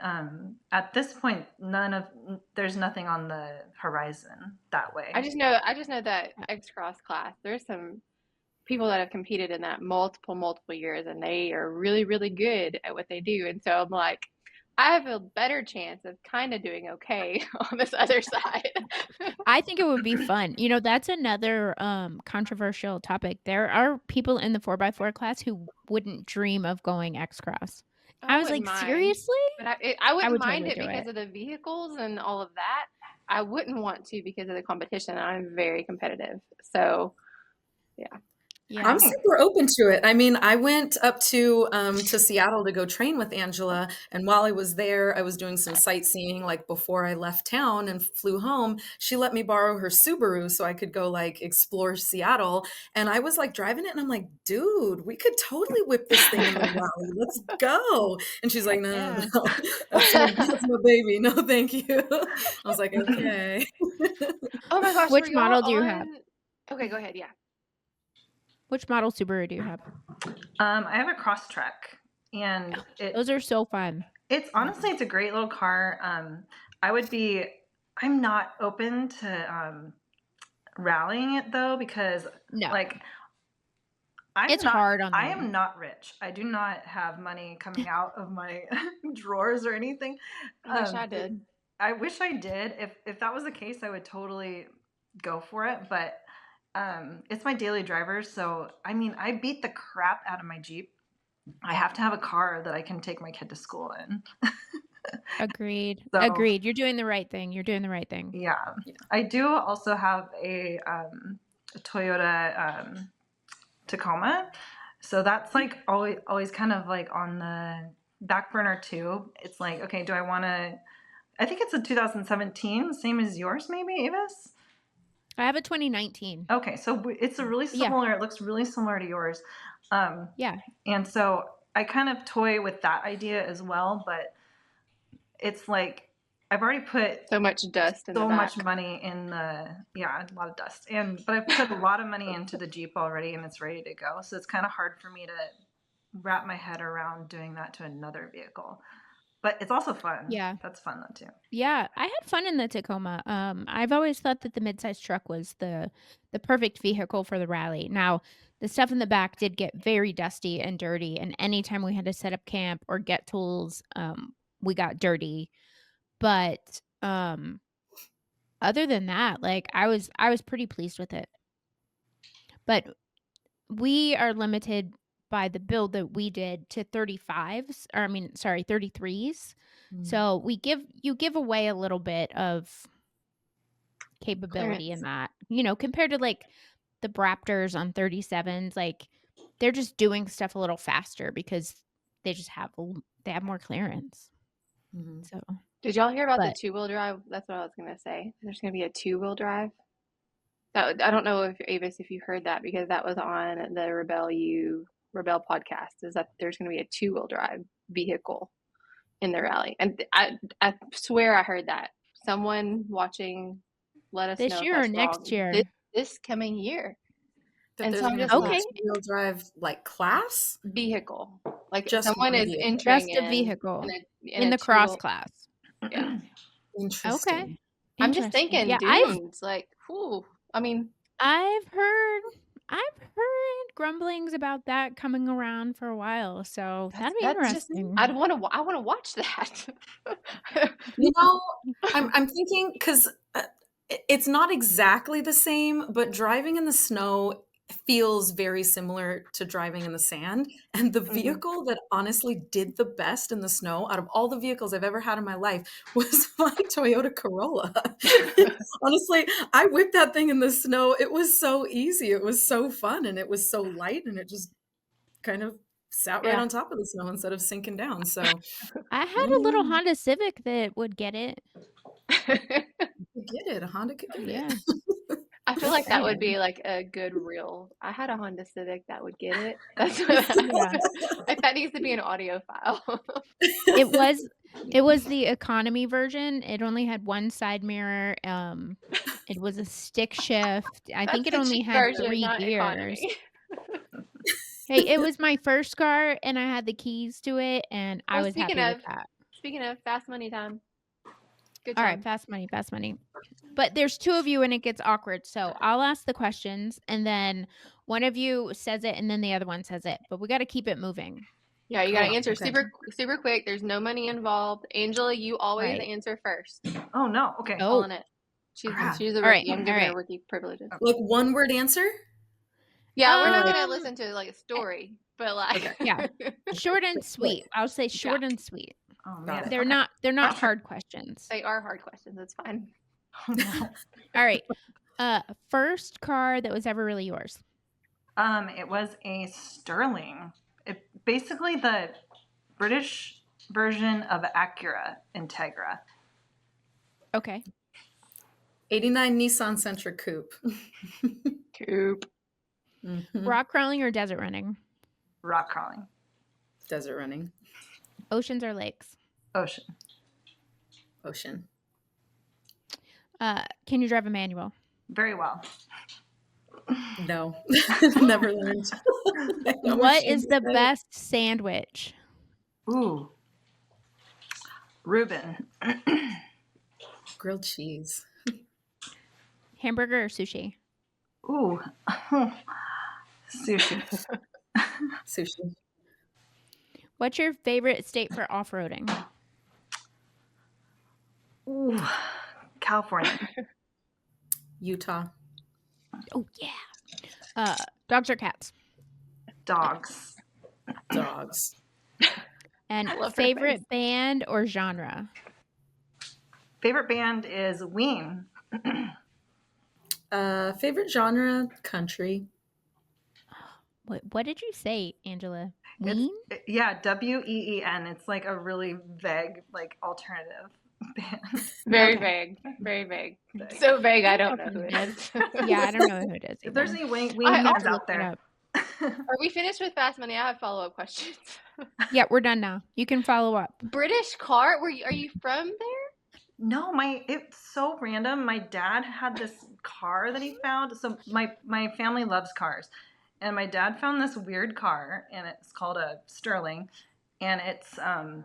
at this point, there's nothing on the horizon that way. I just know that X-Cross class, there's some people that have competed in that multiple years, and they are really, really good at what they do. And so I'm like, I have a better chance of kind of doing okay on this other side. I think it would be fun. That's another controversial topic. There are people in the 4x4 class who wouldn't dream of going X-Cross. I was like, mind. seriously? But I wouldn't would mind totally it because of the vehicles and all of that. I wouldn't want to because of the competition. I'm very competitive. So, yeah. Yeah. I'm super open to it. I mean, I went up to Seattle to go train with Angela, and while I was there, I was doing some sightseeing. Like before I left town and flew home, she let me borrow her Subaru so I could go like explore Seattle. And I was like driving it, and I'm like, dude, we could totally whip this thing in the valley. Let's go. And she's like, no, that's my baby. No, thank you. I was like, okay. Oh my gosh, which model do you have? Okay, go ahead. Yeah. Which model Subaru do you have? I have a Crosstrek, and those are so fun. It's honestly, it's a great little car. I'm not open to rallying it though, because it's hard on them. I am not rich. I do not have money coming out of my drawers or anything. I wish I did. I wish I did. If that was the case, I would totally go for it. But it's my daily driver. So, I mean, I beat the crap out of my Jeep. I have to have a car that I can take my kid to school in. Agreed. Agreed. You're doing the right thing. Yeah. I do also have a Toyota Tacoma. So that's like always kind of like on the back burner too. It's like, okay, do I want to, I think it's a 2017, same as yours maybe, Avis? I have a 2019. Okay, so it's a really similar, it looks really similar to yours. Yeah. And so I kind of toy with that idea as well, but it's like I've already put so much dust in the back. Much money in a lot of dust. But I've put a lot of money into the Jeep already, and it's ready to go. So it's kind of hard for me to wrap my head around doing that to another vehicle. But it's also fun. Yeah. That's fun though too. Yeah, I had fun in the Tacoma. I've always thought that the midsize truck was the perfect vehicle for the rally. Now, the stuff in the back did get very dusty and dirty, and anytime we had to set up camp or get tools, we got dirty. But other than that, like I was pretty pleased with it. But we are limited by the build that we did to 33s. So you give away a little bit of capability in that, compared to like the Raptors on 37s, like they're just doing stuff a little faster because they just have more clearance. Mm-hmm. So did y'all hear about the 2-wheel drive? That's what I was going to say. There's going to be a 2-wheel drive. I don't know if Avis, if you heard that, because that was on the Rebel podcast, is that there's going to be a 2-wheel drive vehicle in the rally. And I swear I heard that. Someone watching, let us know this year or next year. This coming year. And so I'm just wheel drive like class vehicle, like just someone is entering just a vehicle in the cross class. Yeah. Interesting. Okay. I'm just thinking, dudes, like, whew. I mean, I've heard grumblings about that coming around for a while, so that'd be interesting. I want to watch that. I'm thinking, because it's not exactly the same, but driving in the snow feels very similar to driving in the sand. And the vehicle that honestly did the best in the snow out of all the vehicles I've ever had in my life was my Toyota Corolla. Honestly, I whipped that thing in the snow. It was so easy. It was so fun. And it was so light. And it just kind of sat right on top of the snow instead of sinking down. So I had a little Honda Civic that would get it. A Honda could get it. I feel like that would be like a good reel. I had a Honda Civic that would get it. That's what like that needs to be an audio file. It was the economy version. It only had one side mirror. It was a stick shift. I think it only had 3 gears. Hey, it was my first car, and I had the keys to it, and I was happy with that. Speaking of fast money time. Good time. All right, fast money. But there's two of you, and it gets awkward. So I'll ask the questions, and then one of you says it, and then the other one says it. But we got to keep it moving. Yeah, you got to answer super quick. There's no money involved. Angela, you always answer first. Oh, no. Okay. Calling it. She's a rookie. I'm giving her rookie privileges. Like one word answer? Yeah, we're not going to listen to like a story, but like yeah, short and sweet. I'll say short and sweet. Oh man, they're not hard questions. They are hard questions. It's fine. All right. First car that was ever really yours. It was a Sterling. It basically the British version of Acura Integra. Okay. 89 Nissan Sentra Coupe. Coupe. Mm-hmm. Rock crawling or desert running? Rock crawling. Desert running. Oceans or lakes? Ocean. Can you drive a manual? Very well. No. Never learned. What is the best sandwich? Ooh. Reuben. Grilled cheese. Hamburger or sushi? Ooh. Sushi. Sushi. What's your favorite state for off-roading? Ooh. California. Utah. Oh, yeah. Dogs or cats? Dogs. Dogs. And favorite band or genre? Favorite band is Ween. Favorite genre, country. What did you say, Angela? Ween? Yeah, W-E-E-N. It's like a really vague, like alternative band. Very vague. Very vague. So vague, I don't know who it is. Yeah, I don't know who it is. If there's any Ween fans out there. Are we finished with fast money? I have follow-up questions. Yeah, we're done now. You can follow up. British car? Are you from there? No, it's so random. My dad had this car that he found. So my family loves cars. And my dad found this weird car, and it's called a Sterling. And it's I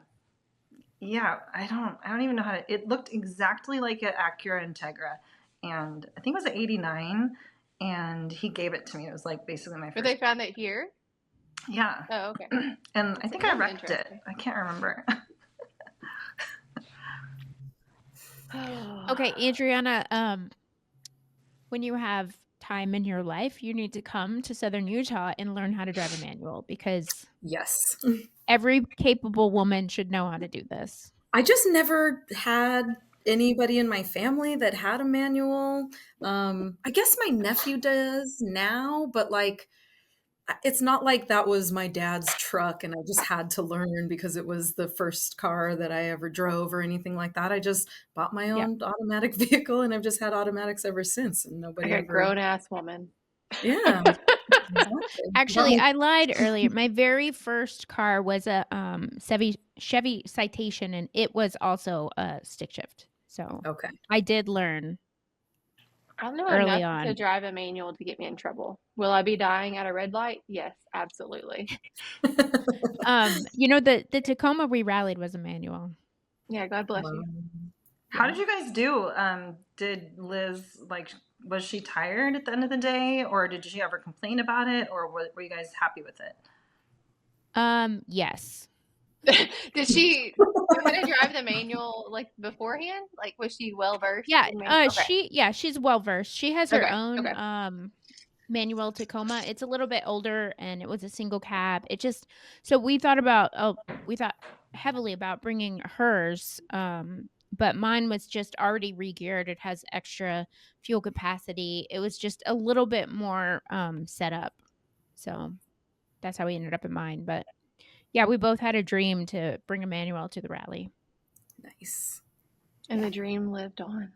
don't even know it looked exactly like an Acura Integra. And I think it was an 89. And he gave it to me. It was like basically my first. But they found it here? Yeah. Oh, okay. And I think I wrecked it. I can't remember. Okay, Adriana, when you have time in your life, you need to come to Southern Utah and learn how to drive a manual, because yes, every capable woman should know how to do this. I just never had anybody in my family that had a manual. I guess my nephew does now, but like, it's not like that was my dad's truck and I just had to learn because it was the first car that I ever drove or anything like that. I just bought my own automatic vehicle, and I've just had automatics ever since. And nobody like a grown-ass woman. Yeah. Exactly. Actually, I lied earlier. My very first car was a Chevy Citation, and it was also a stick shift. So okay, I did learn. I don't know enough to drive a manual to get me in trouble. Will I be dying at a red light? Yes, absolutely. The Tacoma we rallied was a manual. Yeah, God bless you. How did you guys do? Did Liz, was she tired at the end of the day, or did she ever complain about it, or were you guys happy with it? Yes. Did she know how to drive the manual beforehand? Like, was she well versed? Yeah, she's well versed. She has her own manual Tacoma. It's a little bit older, and it was a single cab. So we thought heavily about bringing hers, but mine was just already re-geared. It has extra fuel capacity. It was just a little bit more set up. So that's how we ended up in mine. But yeah, we both had a dream to bring a manual to the rally. Nice. And the dream lived on.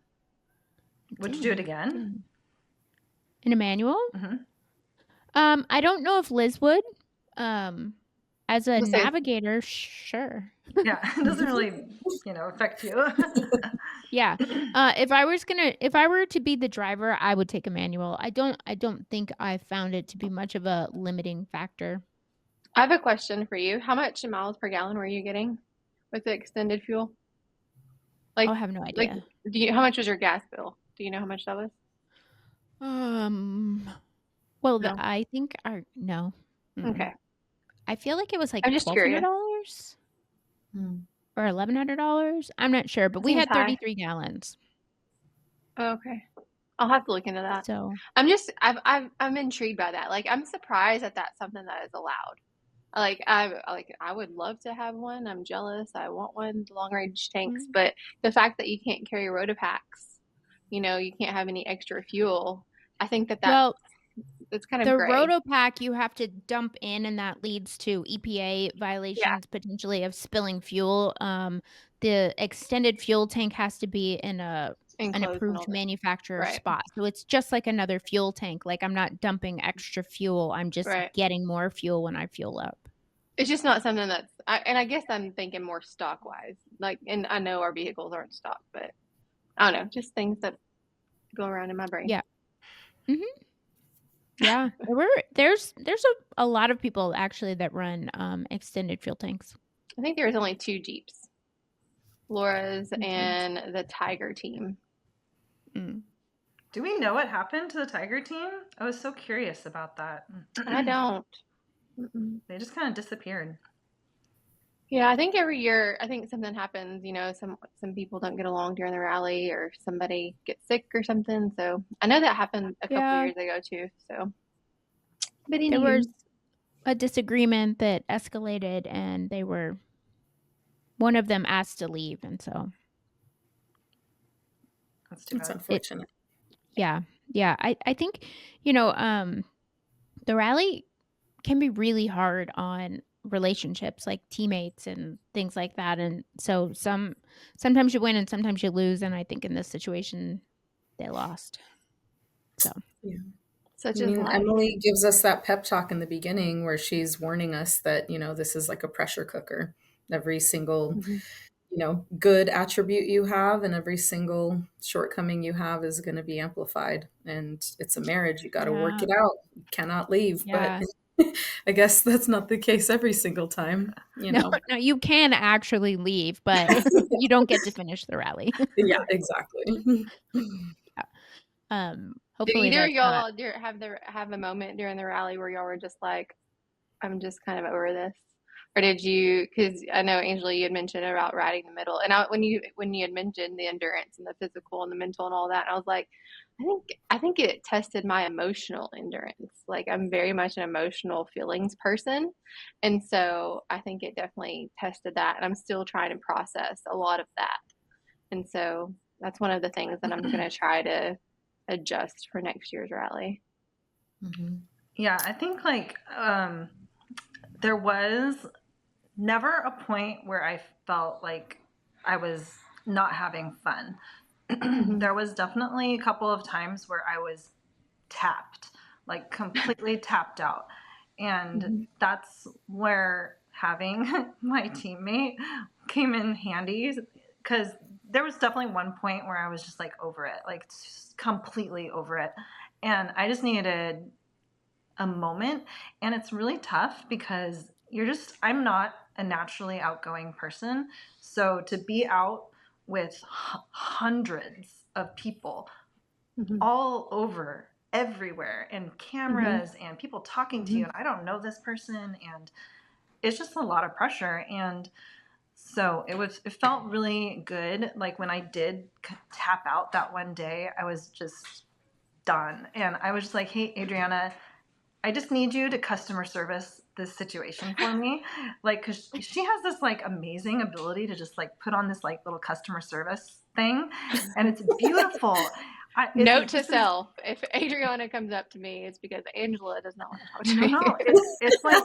Would you do it again? In a manual? Mm-hmm. I don't know if Liz would. As a navigator, sure. Yeah, it doesn't really, affect you. Yeah. If I were to be the driver, I would take a manual. I don't think I found it to be much of a limiting factor. I have a question for you. How much miles per gallon were you getting with the extended fuel? I have no idea. How much was your gas bill? Do you know how much that was? Well, No. I think no. Okay. I feel like it was like I'm just curious. $1,200 or $1,100. I'm not sure, but we had 33 gallons. Okay. I'll have to look into that. So I'm intrigued by that. Like, I'm surprised that that's something that is allowed. I would love to have one. I'm jealous. I want one, the long range tanks, but the fact that you can't carry Rotopacks, you can't have any extra fuel. I think that's kind of gray. The Rotopack you have to dump in, and that leads to EPA violations potentially of spilling fuel. The extended fuel tank has to be in an approved manufacturer spot. So it's just like another fuel tank. Like, I'm not dumping extra fuel. I'm just getting more fuel when I fuel up. It's just not something and I guess I'm thinking more stock wise. Like, and I know our vehicles aren't stock, but I don't know, just things that go around in my brain. Yeah. Yeah, there's a lot of people actually that run extended fuel tanks. I think there was only 2 Jeeps, Laura's and the Tiger team. Do we know what happened to the Tiger team? I was so curious about that. I don't. They just kind of disappeared. Yeah, I think every year, something happens. Some people don't get along during the rally, or somebody gets sick or something. So I know that happened a couple years ago too. So, but there was a disagreement that escalated, and one of them asked to leave, and so that's too bad. Unfortunate. Yeah. I think the rally can be really hard on relationships, like teammates and things like that, and so sometimes you win and sometimes you lose, and I think in this situation they lost. So Emily gives us that pep talk in the beginning where she's warning us that this is like a pressure cooker. Every single good attribute you have and every single shortcoming you have is going to be amplified, and it's a marriage. You got to work it out. You cannot leave. But I guess that's not the case every single time. No, you can actually leave, but you don't get to finish the rally. Yeah, exactly. Hopefully, do either of y'all have a moment during the rally where y'all were just like, I'm just kind of over this? Or did you? Because I know, Angela, you had mentioned about riding the middle, and when you had mentioned the endurance and the physical and the mental and all that, I was like, I think it tested my emotional endurance. Like, I'm very much an emotional feelings person, and so I think it definitely tested that, and I'm still trying to process a lot of that, and so that's one of the things that I'm going to try to adjust for next year's rally. Yeah, I think there was never a point where I felt like I was not having fun. There was definitely a couple of times where I was tapped, like completely tapped out. And that's where having my teammate came in handy, because there was definitely one point where I was just like over it, like completely over it. And I just needed a moment. And it's really tough because I'm not a naturally outgoing person. So to be out with hundreds of people all over, everywhere, and cameras and people talking to you, and I don't know this person, and it's just a lot of pressure. And so it felt really good. Like, when I did tap out that one day, I was just done. And I was just like, hey, Adriana, I just need you to customer service this situation for me. Like, because she has this like amazing ability to just like put on this like little customer service thing, and it's beautiful. Note to self: if Adriana comes up to me, it's because Angela does not want to talk to me. No, it's like,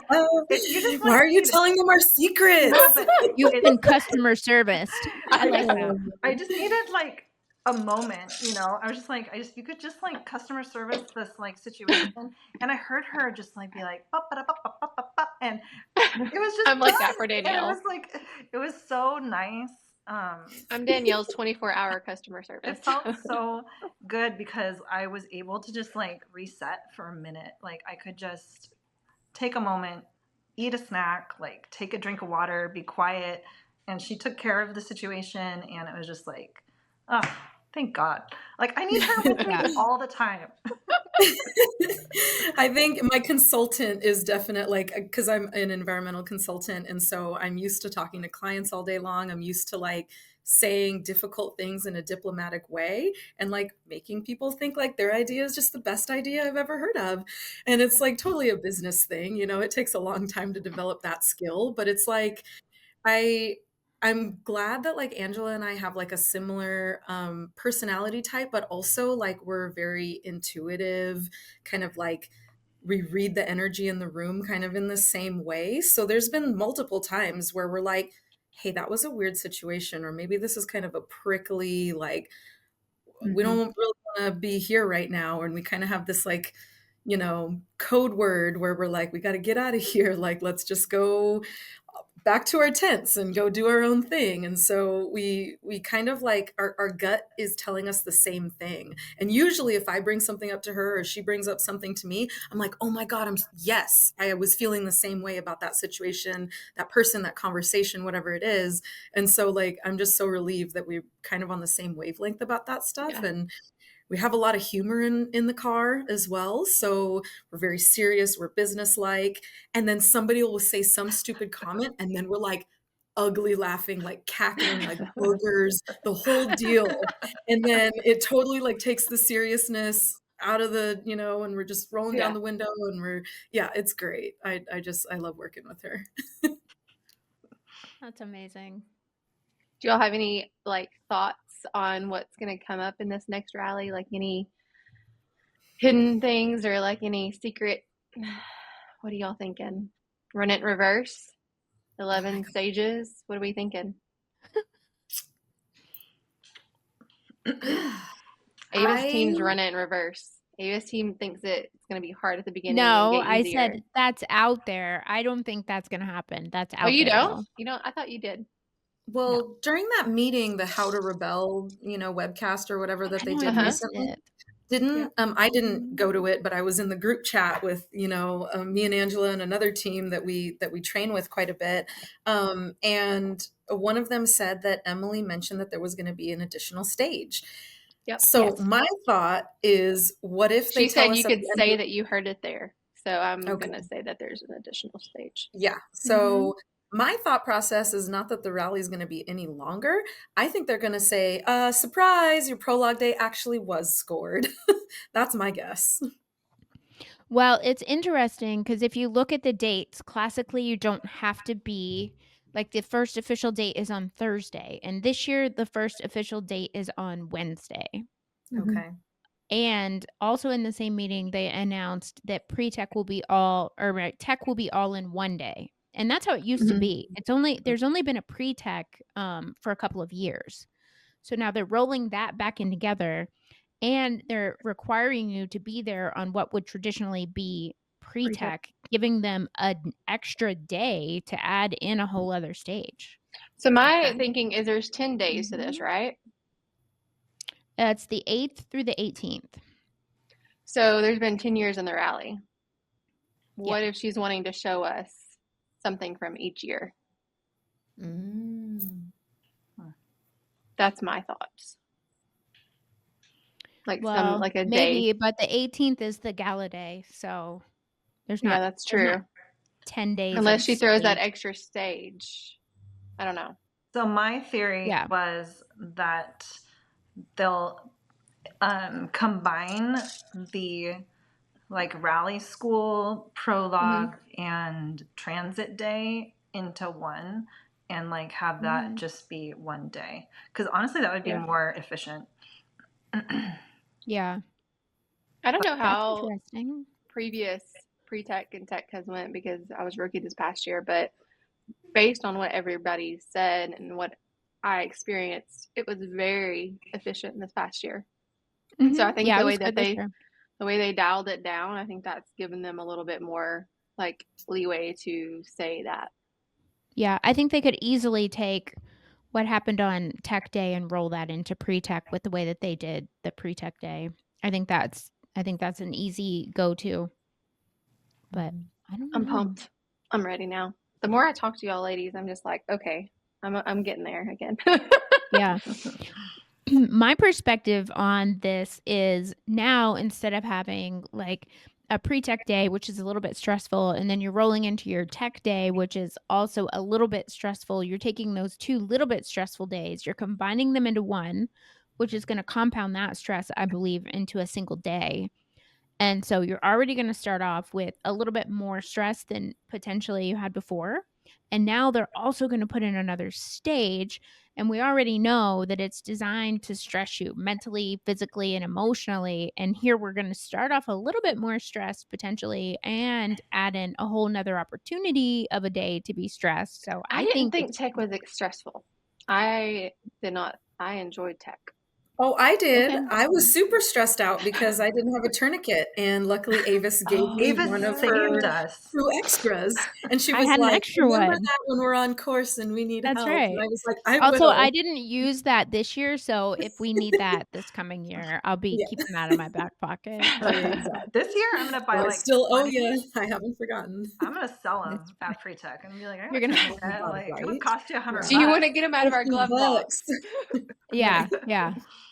you just why are you telling them our secrets? You've been customer serviced. I like that. I just needed like a moment, I was just like, you could just like customer service this like situation. And I heard her just like be like, and it was just, I'm like that for Danielle. It was so nice. I'm Danielle's 24-hour customer service. It felt so good because I was able to just like reset for a minute. Like, I could just take a moment, eat a snack, like take a drink of water, be quiet. And she took care of the situation, and it was just like, oh, thank God. Like, I need her with me all the time. I think my consultant is definite, like, because I'm an environmental consultant, and so I'm used to talking to clients all day long. I'm used to like saying difficult things in a diplomatic way and like making people think like their idea is just the best idea I've ever heard of. And it's like totally a business thing, you know, it takes a long time to develop that skill, but it's like I I'm glad that like Angela and I have like a similar personality type, but also like we're very intuitive, kind of like we read the energy in the room kind of in the same way. So there's been multiple times where we're like, hey, that was a weird situation, or maybe this is kind of a prickly, like we don't really want to be here right now. And we kind of have this like, you know, code word where we're like, we got to get out of here. Like, let's just go back to our tents and go do our own thing. And so we kind of like our gut is telling us the same thing. And usually if I bring something up to her or she brings up something to me, I'm like, oh my God, yes, I was feeling the same way about that situation, that person, that conversation, whatever it is. And so like I'm just so relieved that we're kind of on the same wavelength about that stuff. Yeah. And we have a lot of humor in the car as well. So we're very serious, we're businesslike. And then somebody will say some stupid comment, and then we're like ugly laughing, like cackling, like boogers, the whole deal. And then it totally like takes the seriousness out of the, you know, and we're just rolling down the window and it's great. I love working with her. That's amazing. Do y'all have any like thoughts on what's going to come up in this next rally? Like any hidden things or like any secret? What are y'all thinking? Run it in reverse? 11 stages? What are we thinking? Ava's team's run it in reverse. Ava's team thinks it's going to be hard at the beginning. No, and get easier. I said that's out there. I don't think that's going to happen. That's out there. Oh, you don't? Though. You don't? I thought you did. Well, no. During that meeting, the How to Rebel, you know, webcast or whatever that they did recently, I didn't go to it, but I was in the group chat with, you know, me and Angela and another team that we train with quite a bit. And one of them said that Emily mentioned that there was going to be an additional stage. Yep. So my thought is, what if she said you could say that you heard it there? So I'm going to say that there's an additional stage. Yeah. So my thought process is not that the rally is going to be any longer. I think they're going to say, surprise, your prologue day actually was scored. That's my guess. Well, it's interesting because if you look at the dates, classically, you don't have to be like the first official date is on Thursday. And this year, the first official date is on Wednesday. Okay. And also in the same meeting, they announced that pre-tech will be all, or tech will be all in one day. And that's how it used to be. There's only been a pre-tech for a couple of years. So now they're rolling that back in together, and they're requiring you to be there on what would traditionally be pre-tech, giving them an extra day to add in a whole other stage. So my thinking is there's 10 days to this, right? It's the 8th through the 18th. So there's been 10 years in the rally. What if she's wanting to show us something from each year? That's my thoughts. Like a maybe, day. But the 18th is the gala day, so there's not. Yeah, that's true. 10 days. Unless she throws that extra stage. I don't know. So my theory was that they'll combine the like rally school, prologue, and transit day into one, and like have that just be one day. Because honestly, that would be more efficient. Yeah. I don't know how previous pre-tech and tech has went because I was rookie this past year, but based on what everybody said and what I experienced, it was very efficient this past year. So I think the way they dialed it down, I think that's given them a little bit more like leeway to say that. Yeah, I think they could easily take what happened on tech day and roll that into pre-tech with the way that they did the pre-tech day. I think that's an easy go-to. But I don't know. I'm pumped. I'm ready now. The more I talk to y'all ladies, I'm just like, okay, I'm getting there again. Yeah. My perspective on this is now, instead of having like a pre-tech day, which is a little bit stressful, and then you're rolling into your tech day, which is also a little bit stressful, you're taking those 2 little bit stressful days, you're combining them into one, which is going to compound that stress, I believe, into a single day. And so you're already going to start off with a little bit more stress than potentially you had before. And now they're also going to put in another stage. And we already know that it's designed to stress you mentally, physically, and emotionally. And here we're going to start off a little bit more stressed potentially and add in a whole nother opportunity of a day to be stressed. So I didn't think tech was stressful. I did not. I enjoyed tech. Oh, I did. Okay. I was super stressed out because I didn't have a tourniquet, and luckily Avis gave me one of her 2 extras, and she was like, "Remember that when we're on course and we need help." That's right. And I was like, "I also, will." I didn't use that this year, so if we need that this coming year, I'll be keeping that in my back pocket. This year, I'm gonna buy I still owe you. I haven't forgotten. I'm gonna sell them at Free Tech and be like, You're gonna it would cost you $100. Do you want to get them out of our glove box? Yeah,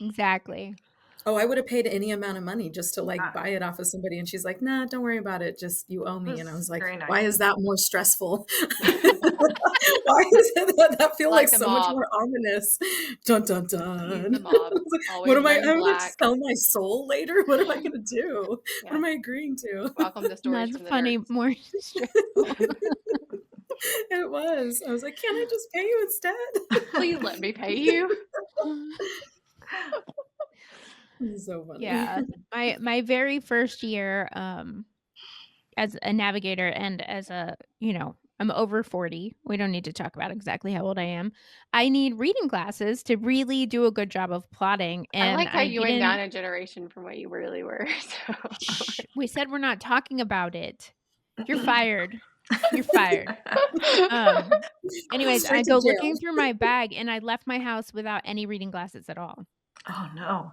exactly. Oh, I would have paid any amount of money just to like buy it off of somebody. And she's like, nah, don't worry about it. Just you owe me. And I was like, why is that more stressful? Why is it that feel like so much more ominous? Dun, dun, dun. The mob. What am I going to sell my soul later? What am I going to do? Yeah. What am I agreeing to? Welcome to Stories That's from the funny, Nerds. more stressful. It was. I was like, can't I just pay you instead? Please let me pay you. So funny. Yeah. My very first year as a navigator and as a, I'm over 40. We don't need to talk about exactly how old I am. I need reading glasses to really do a good job of plotting. And I like how you went down a generation from what you really were. So. We said we're not talking about it. You're fired. You're fired. Anyways, I go looking through my bag and I left my house without any reading glasses at all. Oh, no.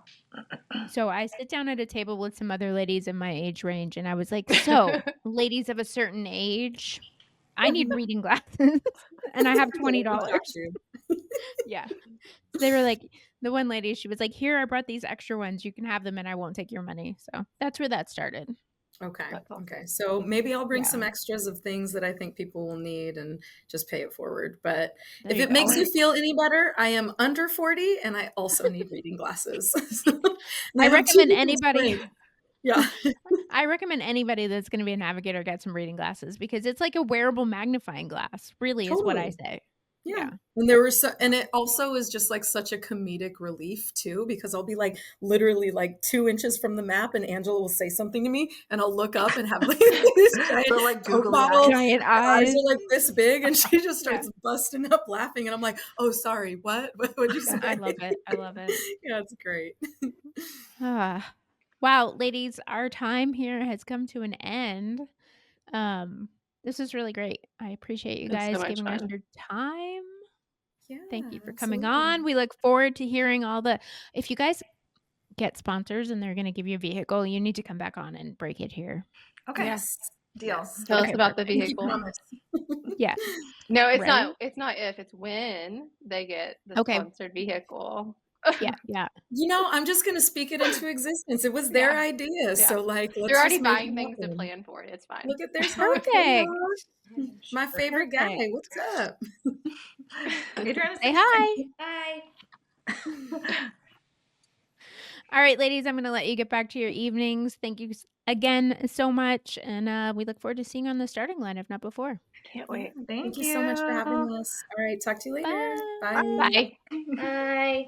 So I sit down at a table with some other ladies in my age range and I was like, so ladies of a certain age, I need reading glasses and I have $20. Yeah. So they were like, the one lady, she was like, here, I brought these extra ones. You can have them and I won't take your money. So that's where that started. Okay. Okay. So maybe I'll bring some extras of things that I think people will need and just pay it forward. But if it makes you feel any better, I am under 40 and I also need reading glasses. I recommend anybody. Yeah. I recommend anybody that's going to be a navigator get some reading glasses because it's like a wearable magnifying glass, really is what I say. Yeah. And it also is just like such a comedic relief too, because I'll be like literally like 2 inches from the map and Angela will say something to me and I'll look up and have like these giant Coke bottles. Giant eyes are like this big and she just starts busting up laughing and I'm like, oh, sorry, what would you say? I love it. Yeah, it's great. Wow, ladies, our time here has come to an end. This is really great. I appreciate you guys giving us your time. Yeah, thank you for coming on. We look forward to hearing if you guys get sponsors and they're going to give you a vehicle, you need to come back on and break it here. Okay. Yes. Deal. Tell us about the vehicle. Yeah. No, it's not. It's not if. It's when they get the sponsored vehicle. Yeah. I'm just going to speak it into existence. It was their idea. Yeah. So like, they're already buying things to plan for it. It's fine. Look at their perfect. My favorite guy. What's up? Adriana, say hi. Hi. All right, ladies, I'm going to let you get back to your evenings. Thank you again so much. And we look forward to seeing you on the starting line, if not before. Can't wait. Thank you so much for having us. All right. Talk to you later. Bye. Bye. Bye.